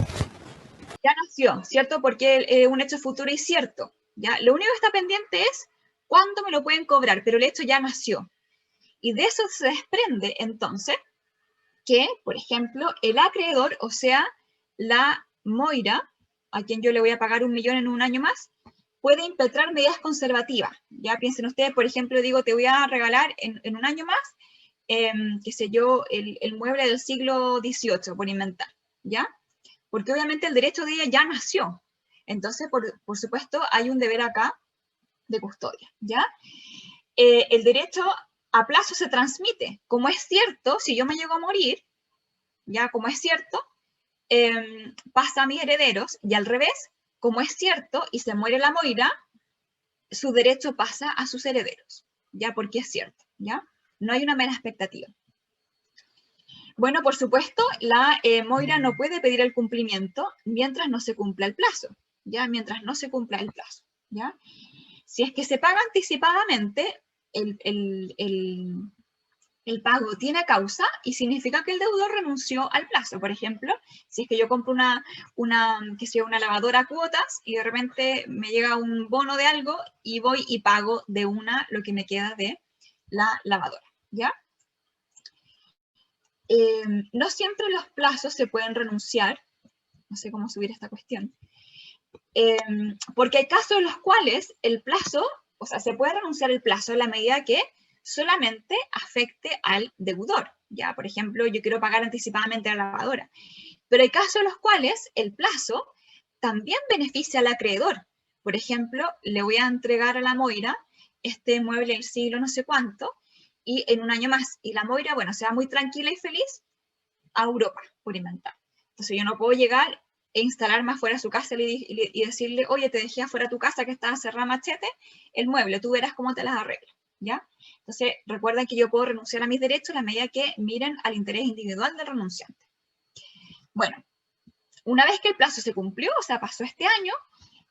Ya nació, ¿cierto? Porque es un hecho futuro y cierto, ¿ya? Lo único que está pendiente es cuándo me lo pueden cobrar, pero el hecho ya nació. Y de eso se desprende, entonces, que, por ejemplo, el acreedor, o sea, la Moira, a quien yo le voy a pagar 1 millón en un año más, puede impetrar medidas conservativas. Ya piensen ustedes, por ejemplo, digo, te voy a regalar en un año más, qué sé yo, el mueble del siglo XVIII, por inventar, ¿ya? Porque obviamente el derecho de ella ya nació. Entonces, por supuesto, hay un deber acá de custodia, ¿ya? El derecho a plazo se transmite. Como es cierto, si yo me llego a morir, ya como es cierto, pasa a mis herederos, y al revés, como es cierto, y se muere la Moira, su derecho pasa a sus herederos, ya porque es cierto, ¿ya? No hay una mera expectativa. Bueno, por supuesto, la Moira no puede pedir el cumplimiento mientras no se cumpla el plazo, ¿ya? Mientras no se cumpla el plazo, ¿ya? Si es que se paga anticipadamente, el pago tiene causa y significa que el deudor renunció al plazo. Por ejemplo, si es que yo compro una lavadora a cuotas y de repente me llega un bono de algo y voy y pago de una lo que me queda de la lavadora, ¿ya? No siempre los plazos se pueden renunciar, no sé cómo subir esta cuestión, porque hay casos en los cuales el plazo, o sea, se puede renunciar el plazo en la medida que solamente afecte al deudor, ya, por ejemplo, yo quiero pagar anticipadamente a la lavadora, pero hay casos en los cuales el plazo también beneficia al acreedor. Por ejemplo, le voy a entregar a la Moira este mueble del siglo no sé cuánto, y en un año más, y la Moira, bueno, se va muy tranquila y feliz a Europa, por inventar. Entonces yo no puedo llegar e instalarme afuera de su casa y decirle, oye, te dejé afuera de tu casa que estaba cerrada machete, el mueble, tú verás cómo te las arreglo, ¿ya? Entonces, recuerden que yo puedo renunciar a mis derechos a la medida que miren al interés individual del renunciante. Bueno, una vez que el plazo se cumplió, o sea, pasó este año,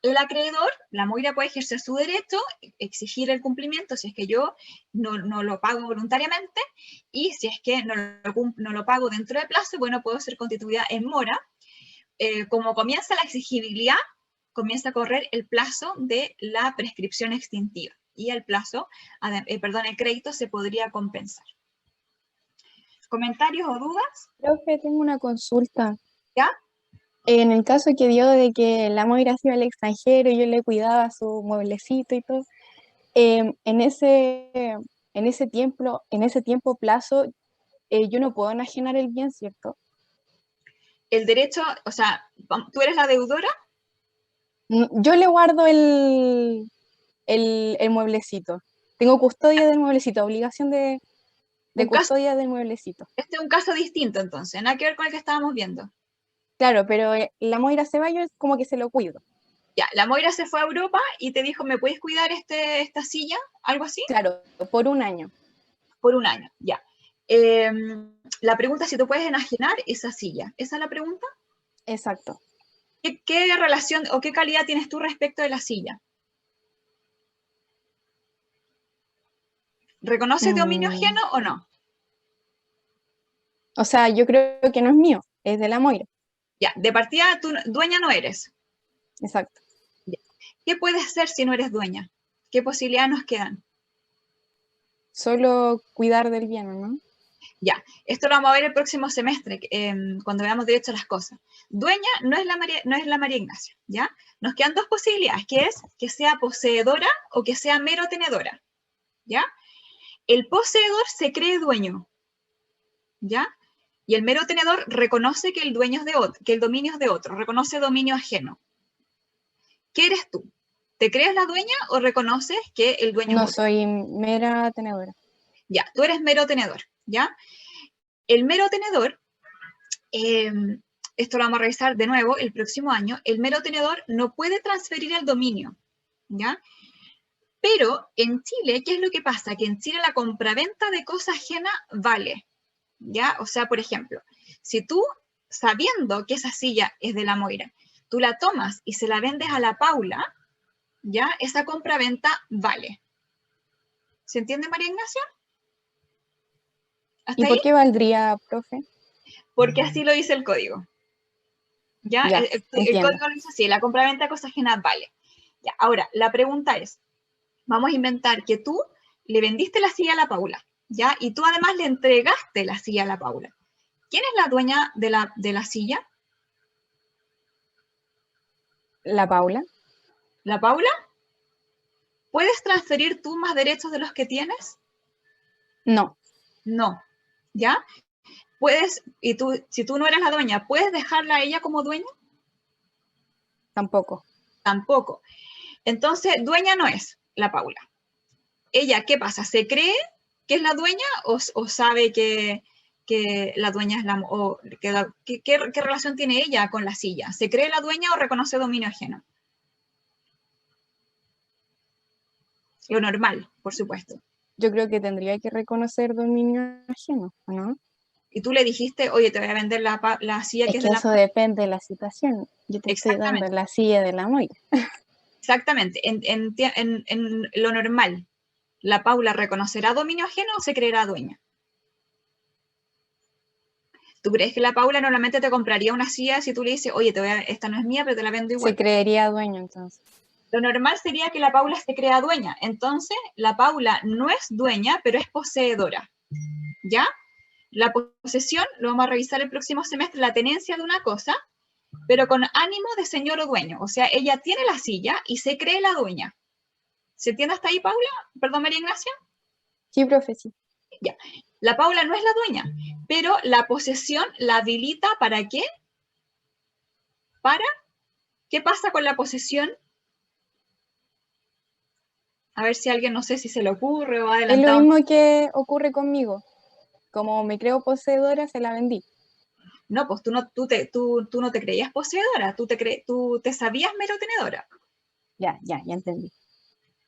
el acreedor, la Moira puede ejercer su derecho, exigir el cumplimiento si es que yo no lo pago voluntariamente, y si es que no lo pago dentro del plazo, bueno, puedo ser constituida en mora. Como comienza la exigibilidad, comienza a correr el plazo de la prescripción extintiva, y el plazo, el crédito se podría compensar. ¿Comentarios o dudas? Profe, tengo una consulta. ¿Ya? En el caso que dio de que la Moira se iba al extranjero y yo le cuidaba su mueblecito y todo, en ese tiempo plazo, yo no puedo enajenar el bien, ¿cierto? El derecho, o sea, ¿tú eres la deudora? Yo le guardo el mueblecito. Tengo custodia del mueblecito, obligación de custodia del mueblecito. Este es un caso distinto, entonces, nada que ver con el que estábamos viendo. Claro, pero la Moira se va, yo como que se lo cuido. Ya, la Moira se fue a Europa y te dijo, ¿me puedes cuidar esta silla? ¿Algo así? Claro, por un año. Por un año, ya. La pregunta es si tú puedes enajenar esa silla. ¿Esa es la pregunta? Exacto. ¿Qué relación o qué calidad tienes tú respecto de la silla? ¿Reconoces dominio ajeno o no? O sea, yo creo que no es mío, es de la Moira. Ya, de partida tú dueña no eres. Exacto. Ya. ¿Qué puedes hacer si no eres dueña? ¿Qué posibilidades nos quedan? Solo cuidar del bien, ¿no? Ya, esto lo vamos a ver el próximo semestre, cuando veamos derecho a las cosas. Dueña no es la María Ignacia, ¿ya? Nos quedan dos posibilidades, que es que sea poseedora o que sea mero tenedora, ¿ya? El poseedor se cree dueño, ¿ya? Y el mero tenedor reconoce que el dominio es de otro, reconoce dominio ajeno. ¿Qué eres tú? ¿Te crees la dueña o reconoces que el dueño No es otro? soy mera tenedora. Ya, tú eres mero tenedor, ¿ya? El mero tenedor, esto lo vamos a revisar de nuevo el próximo año, el mero tenedor no puede transferir el dominio, ¿ya? Pero en Chile, ¿qué es lo que pasa? Que en Chile la compraventa de cosa ajena vale, ¿ya? O sea, por ejemplo, si tú, sabiendo que esa silla es de la Moira, tú la tomas y se la vendes a la Paula, ¿ya? Esa compraventa vale. ¿Se entiende, María Ignacia? ¿Hasta ¿Y ahí? por qué valdría, profe? Porque así lo dice el código. ¿Ya? Ya, El entiendo. código lo dice así, la compraventa de cosas ajenas vale. Ya, ahora, la pregunta es, vamos a inventar que tú le vendiste la silla a la Paula, ¿ya? Y tú además le entregaste la silla a la Paula. ¿Quién es la dueña de la silla? ¿La Paula? ¿La Paula? ¿Puedes transferir tú más derechos de los que tienes? No, No, ¿ya? ¿Puedes, y tú, si tú no eres la dueña, ¿puedes dejarla a ella como dueña? tampoco. Tampoco. Entonces, dueña no es la Paula. Ella, ¿qué pasa? ¿Se cree que es la dueña o sabe que la dueña es la... O ¿qué relación tiene ella con la silla? ¿Se cree la dueña o reconoce dominio ajeno? Lo normal, por supuesto. Yo creo que tendría que reconocer dominio ajeno, ¿o no? Y tú le dijiste, oye, te voy a vender la silla Es que es que de la... eso depende de la situación. Yo te estoy dando Exactamente, la silla de la Moira. exactamente. En lo normal, ¿la Paula reconocerá dominio ajeno o se creerá dueña? ¿Tú crees que la Paula normalmente te compraría una silla si tú le dices, oye, esta no es mía, pero te la vendo igual? Se creería dueño, entonces. Lo normal sería que la Paula se crea dueña. Entonces, la Paula no es dueña, pero es poseedora. ¿Ya? La posesión, lo vamos a revisar el próximo semestre, la tenencia de una cosa, pero con ánimo de señor o dueño. O sea, ella tiene la silla y se cree la dueña. ¿Se entiende hasta ahí, Paula? Perdón, María Ignacia. Sí, profe, sí. Ya. La Paula no es la dueña, pero la posesión la habilita ¿para qué? ¿Qué pasa con la posesión? A ver si a alguien, no sé si se le ocurre o ha Es lo adelantado. mismo que ocurre conmigo. Como me creo poseedora, se la vendí. No, pues tú no te creías poseedora, tú te sabías merotenedora. Ya entendí.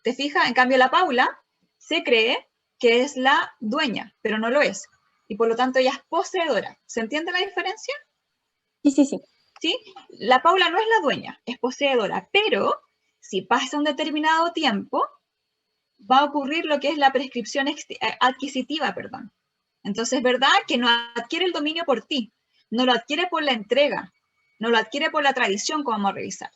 ¿Te fijas? En cambio, la Paula se cree que es la dueña, pero no lo es. Y por lo tanto, ella es poseedora. ¿Se entiende la diferencia? Sí. ¿Sí? La Paula no es la dueña, es poseedora, pero si pasa un determinado tiempo, va a ocurrir lo que es la prescripción adquisitiva, perdón. Entonces, es verdad que no adquiere el dominio por ti, no lo adquiere por la entrega, no lo adquiere por la tradición, como vamos a revisar,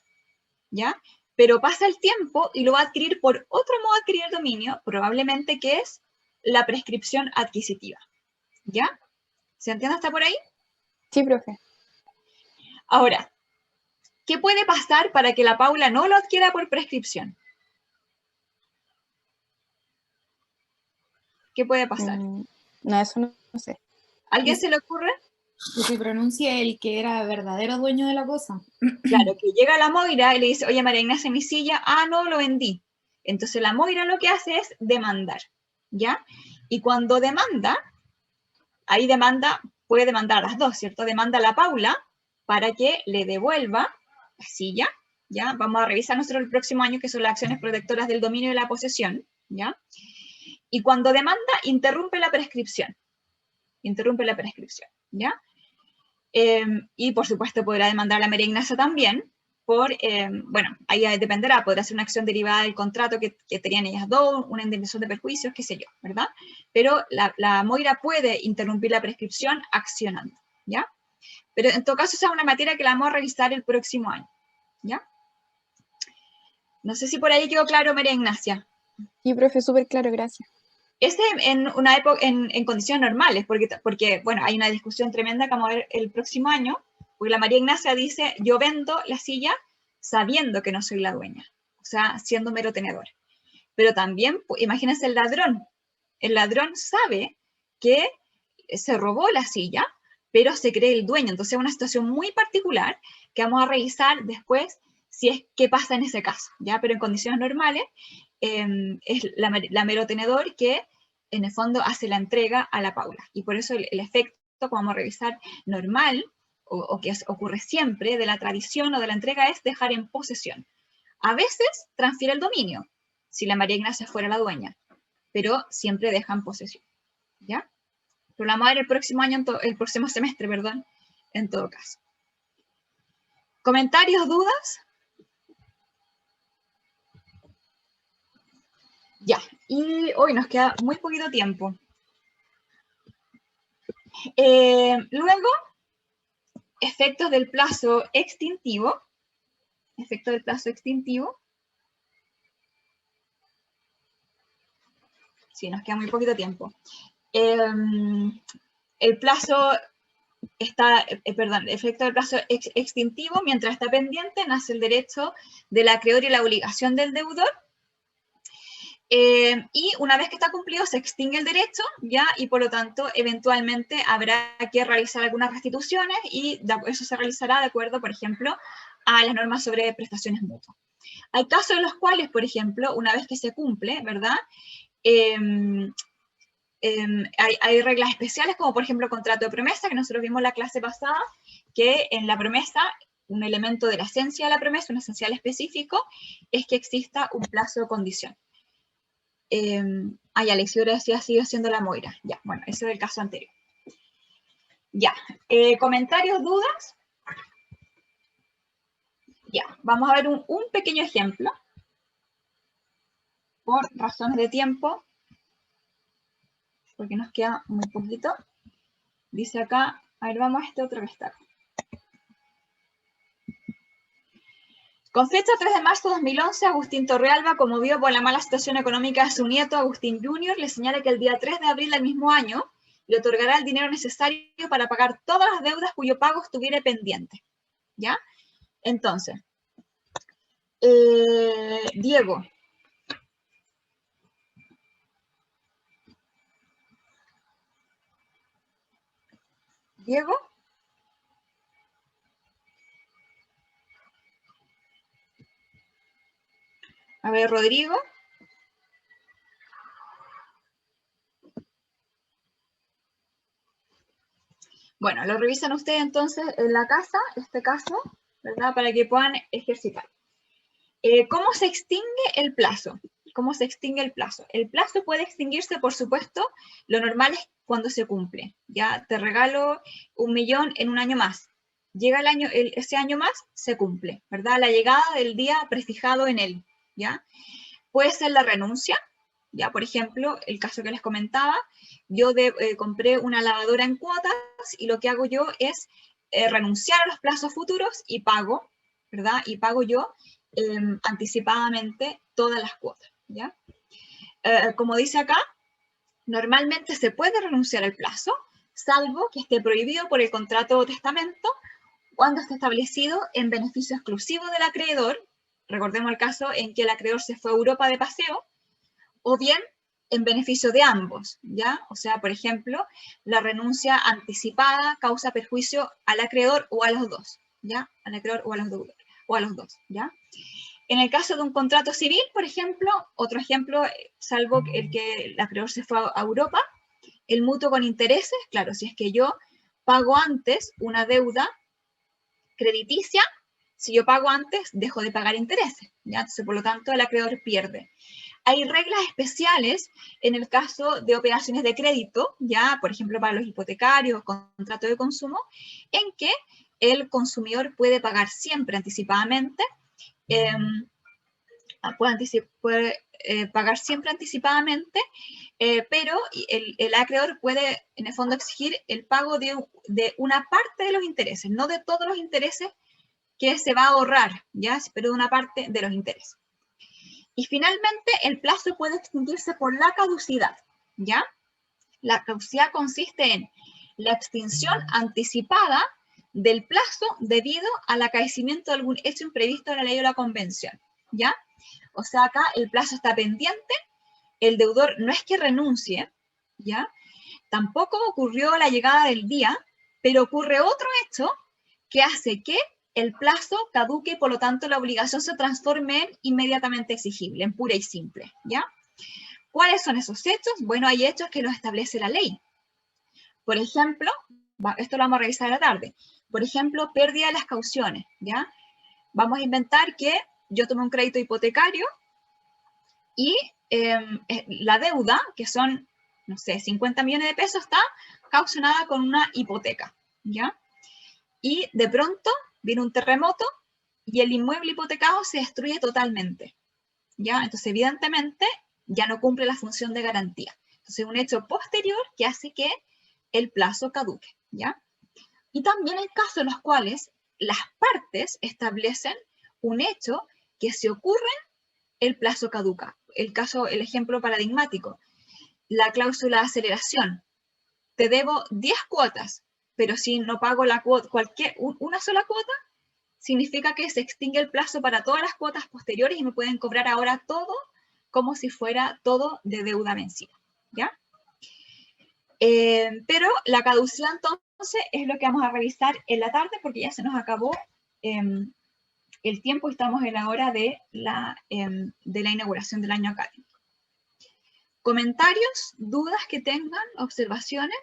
¿ya? Pero pasa el tiempo y lo va a adquirir por otro modo de adquirir el dominio, probablemente que es la prescripción adquisitiva, ¿ya? ¿Se entiende hasta por ahí? Sí, profe. Ahora, ¿qué puede pasar para que la Paula no lo adquiera por prescripción? ¿Qué puede pasar? No, eso no sé. ¿Alguien se le ocurre? Que se pronuncie el que era verdadero dueño de la cosa. Claro, que llega la Moira y le dice, oye, María Ignacia, mi silla, no, lo vendí. Entonces la Moira lo que hace es demandar, ¿ya? Y cuando demanda, ahí puede demandar a las dos, ¿cierto? Demanda a la Paula para que le devuelva la silla, ¿ya? Vamos a revisar nosotros el próximo año, que son las acciones protectoras del dominio y la posesión, ¿ya? Y cuando demanda, interrumpe la prescripción, ¿ya? Y por supuesto podrá demandar a la María Ignacia también, bueno, ahí dependerá, podrá ser una acción derivada del contrato que tenían ellas dos, una indemnización de perjuicios, qué sé yo, ¿verdad? Pero la Moira puede interrumpir la prescripción accionando, ¿ya? Pero en todo caso esa es una materia que la vamos a revisar el próximo año, ¿ya? No sé si por ahí quedó claro, María Ignacia. Sí, profe, súper claro, gracias. Este en una época, en condiciones normales, porque, bueno, hay una discusión tremenda que vamos a ver el próximo año, porque la María Ignacia dice, yo vendo la silla sabiendo que no soy la dueña, o sea, siendo mero tenedor. Pero también, imagínense el ladrón sabe que se robó la silla, pero se cree el dueño, entonces es una situación muy particular que vamos a revisar después si es qué pasa en ese caso, ¿ya? Pero en condiciones normales es la mero tenedor que en el fondo hace la entrega a la Paula, y por eso el efecto que vamos a revisar normal, o que ocurre siempre de la tradición o de la entrega, es dejar en posesión. A veces transfiere el dominio, si la María Ignacia fuera la dueña, pero siempre deja en posesión, ¿ya? Pero la vamos a ver el próximo año, el próximo semestre, perdón, en todo caso. ¿Comentarios, dudas? Ya, y hoy nos queda muy poquito tiempo. Luego, efectos del plazo extintivo. Efecto del plazo extintivo. Sí, nos queda muy poquito tiempo. El plazo está, perdón, el efecto del plazo extintivo, mientras está pendiente, nace el derecho del acreedor y la obligación del deudor. Y una vez que está cumplido se extingue el derecho, ¿ya? Y por lo tanto eventualmente habrá que realizar algunas restituciones y eso se realizará de acuerdo, por ejemplo, a las normas sobre prestaciones mutuas. Hay casos en los cuales, por ejemplo, una vez que se cumple, ¿verdad? Hay reglas especiales como por ejemplo contrato de promesa, que nosotros vimos en la clase pasada, que en la promesa un elemento de la esencia de la promesa, un esencial específico, es que exista un plazo de condición. Ya, la Isidora decía, sigue siendo la Moira. Ya, bueno, ese es el caso anterior. Ya, ¿comentarios, dudas? Ya, vamos a ver un pequeño ejemplo. Por razones de tiempo, porque nos queda muy poquito. Dice acá, a ver, vamos a este otro que está acá. Con fecha 3 de marzo de 2011, Agustín Torrealba, conmovido por la mala situación económica de su nieto, Agustín Jr., le señala que el día 3 de abril del mismo año le otorgará el dinero necesario para pagar todas las deudas cuyo pago estuviera pendiente. ¿Ya? Entonces, Diego. Diego. A ver, Rodrigo. Bueno, lo revisan ustedes entonces en la casa, este caso, ¿verdad? Para que puedan ejercitar. ¿Cómo se extingue el plazo? ¿Cómo se extingue el plazo? El plazo puede extinguirse, por supuesto, lo normal es cuando se cumple. Ya te regalo 1 millón en un año más. Llega el año, ese año más, se cumple, ¿verdad? La llegada del día prefijado en él, ¿ya? Puede ser la renuncia, ya, por ejemplo, el caso que les comentaba, yo compré una lavadora en cuotas y lo que hago yo es renunciar a los plazos futuros y pago, ¿verdad? Y pago yo anticipadamente todas las cuotas, ¿ya? Como dice acá, normalmente se puede renunciar al plazo, salvo que esté prohibido por el contrato o testamento, cuando esté establecido en beneficio exclusivo del acreedor. Recordemos el caso en que el acreedor se fue a Europa de paseo, o bien en beneficio de ambos, ¿ya? O sea, por ejemplo, la renuncia anticipada causa perjuicio al acreedor o a los dos, ¿ya? Al acreedor o a los deudores, o a los dos, ¿ya? En el caso de un contrato civil, por ejemplo, otro ejemplo, salvo el que el acreedor se fue a Europa, el mutuo con intereses, claro, si es que yo pago antes una deuda crediticia, si yo pago antes, dejo de pagar intereses, ¿ya? Entonces, por lo tanto, el acreedor pierde. hay reglas especiales en el caso de operaciones de crédito, ya, por ejemplo, para los hipotecarios, contratos de consumo, en que el consumidor puede pagar siempre anticipadamente, puede pagar siempre anticipadamente, pero el acreedor puede, en el fondo, exigir el pago de una parte de los intereses, no de todos los intereses que se va a ahorrar, ¿ya? Pero de una parte de los intereses. Y finalmente, el plazo puede extinguirse por la caducidad, ¿ya? La caducidad consiste en la extinción anticipada del plazo debido al acaecimiento de algún hecho imprevisto de la ley o la convención, ¿ya? O sea, acá el plazo está pendiente, el deudor no es que renuncie, ¿ya? Tampoco ocurrió la llegada del día, pero ocurre otro hecho que hace que el plazo caduque y por lo tanto la obligación se transforme en inmediatamente exigible, en pura y simple, ¿ya? ¿Cuáles son esos hechos? Bueno, hay hechos que los establece la ley. Por ejemplo, esto lo vamos a revisar a la tarde. Por ejemplo, pérdida de las cauciones, ¿ya? Vamos a inventar que yo tomé un crédito hipotecario y la deuda, que son, no sé, 50 millones de pesos, está caucionada con una hipoteca, ¿ya? Y de pronto viene un terremoto y el inmueble hipotecado se destruye totalmente, ¿ya? Entonces, evidentemente, ya no cumple la función de garantía. Entonces, un hecho posterior que hace que el plazo caduque, ¿ya? Y también hay casos en los cuales las partes establecen un hecho que si ocurre, el plazo caduca. El ejemplo paradigmático, la cláusula de aceleración. Te debo 10 cuotas, pero si no pago la cuota, una sola cuota, significa que se extingue el plazo para todas las cuotas posteriores y me pueden cobrar ahora todo como si fuera todo de deuda vencida, ¿ya? Pero la caducidad entonces es lo que vamos a revisar en la tarde porque ya se nos acabó el tiempo y estamos en la hora de la inauguración del año académico. ¿Comentarios, dudas que tengan, observaciones?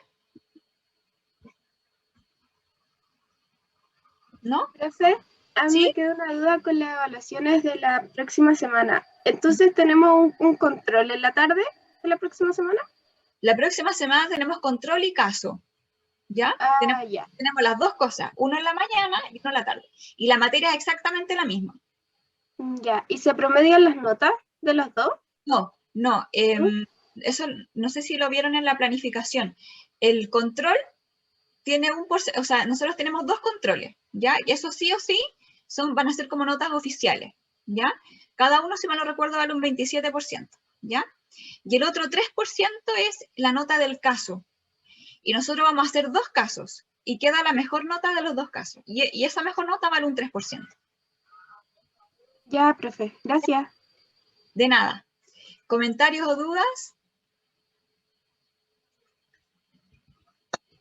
¿No? Profe, a mí ¿Sí? me queda una duda con las evaluaciones de la próxima semana. Entonces, ¿tenemos un control en la tarde de la próxima semana? La próxima semana tenemos control y caso, ¿ya? Tenemos las dos cosas, uno en la mañana y uno en la tarde. Y la materia es exactamente la misma. Ya, ¿y se promedian las notas de los dos? No, eso no sé si lo vieron en la planificación. El control tiene o sea, nosotros tenemos dos controles, ¿ya? Y eso sí o sí van a ser como notas oficiales, ¿ya? Cada uno, si mal no recuerdo, vale un 27%, ¿ya? Y el otro 3% es la nota del caso. Y nosotros vamos a hacer dos casos. Y queda la mejor nota de los dos casos. Y esa mejor nota vale un 3%. Ya, profe. Gracias. De nada. ¿Comentarios o dudas?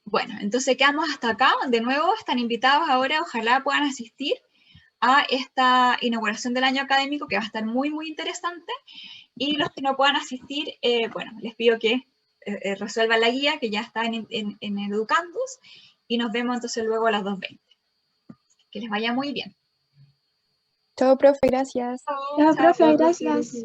Bueno, entonces quedamos hasta acá. De nuevo, están invitados ahora. Ojalá puedan asistir a esta inauguración del año académico, que va a estar muy, muy interesante. Y los que no puedan asistir, bueno, les pido que resuelvan la guía, que ya está en Educandos, y nos vemos entonces luego a las 2:20. Que les vaya muy bien. Chao, profe, gracias. Chao, profe, gracias.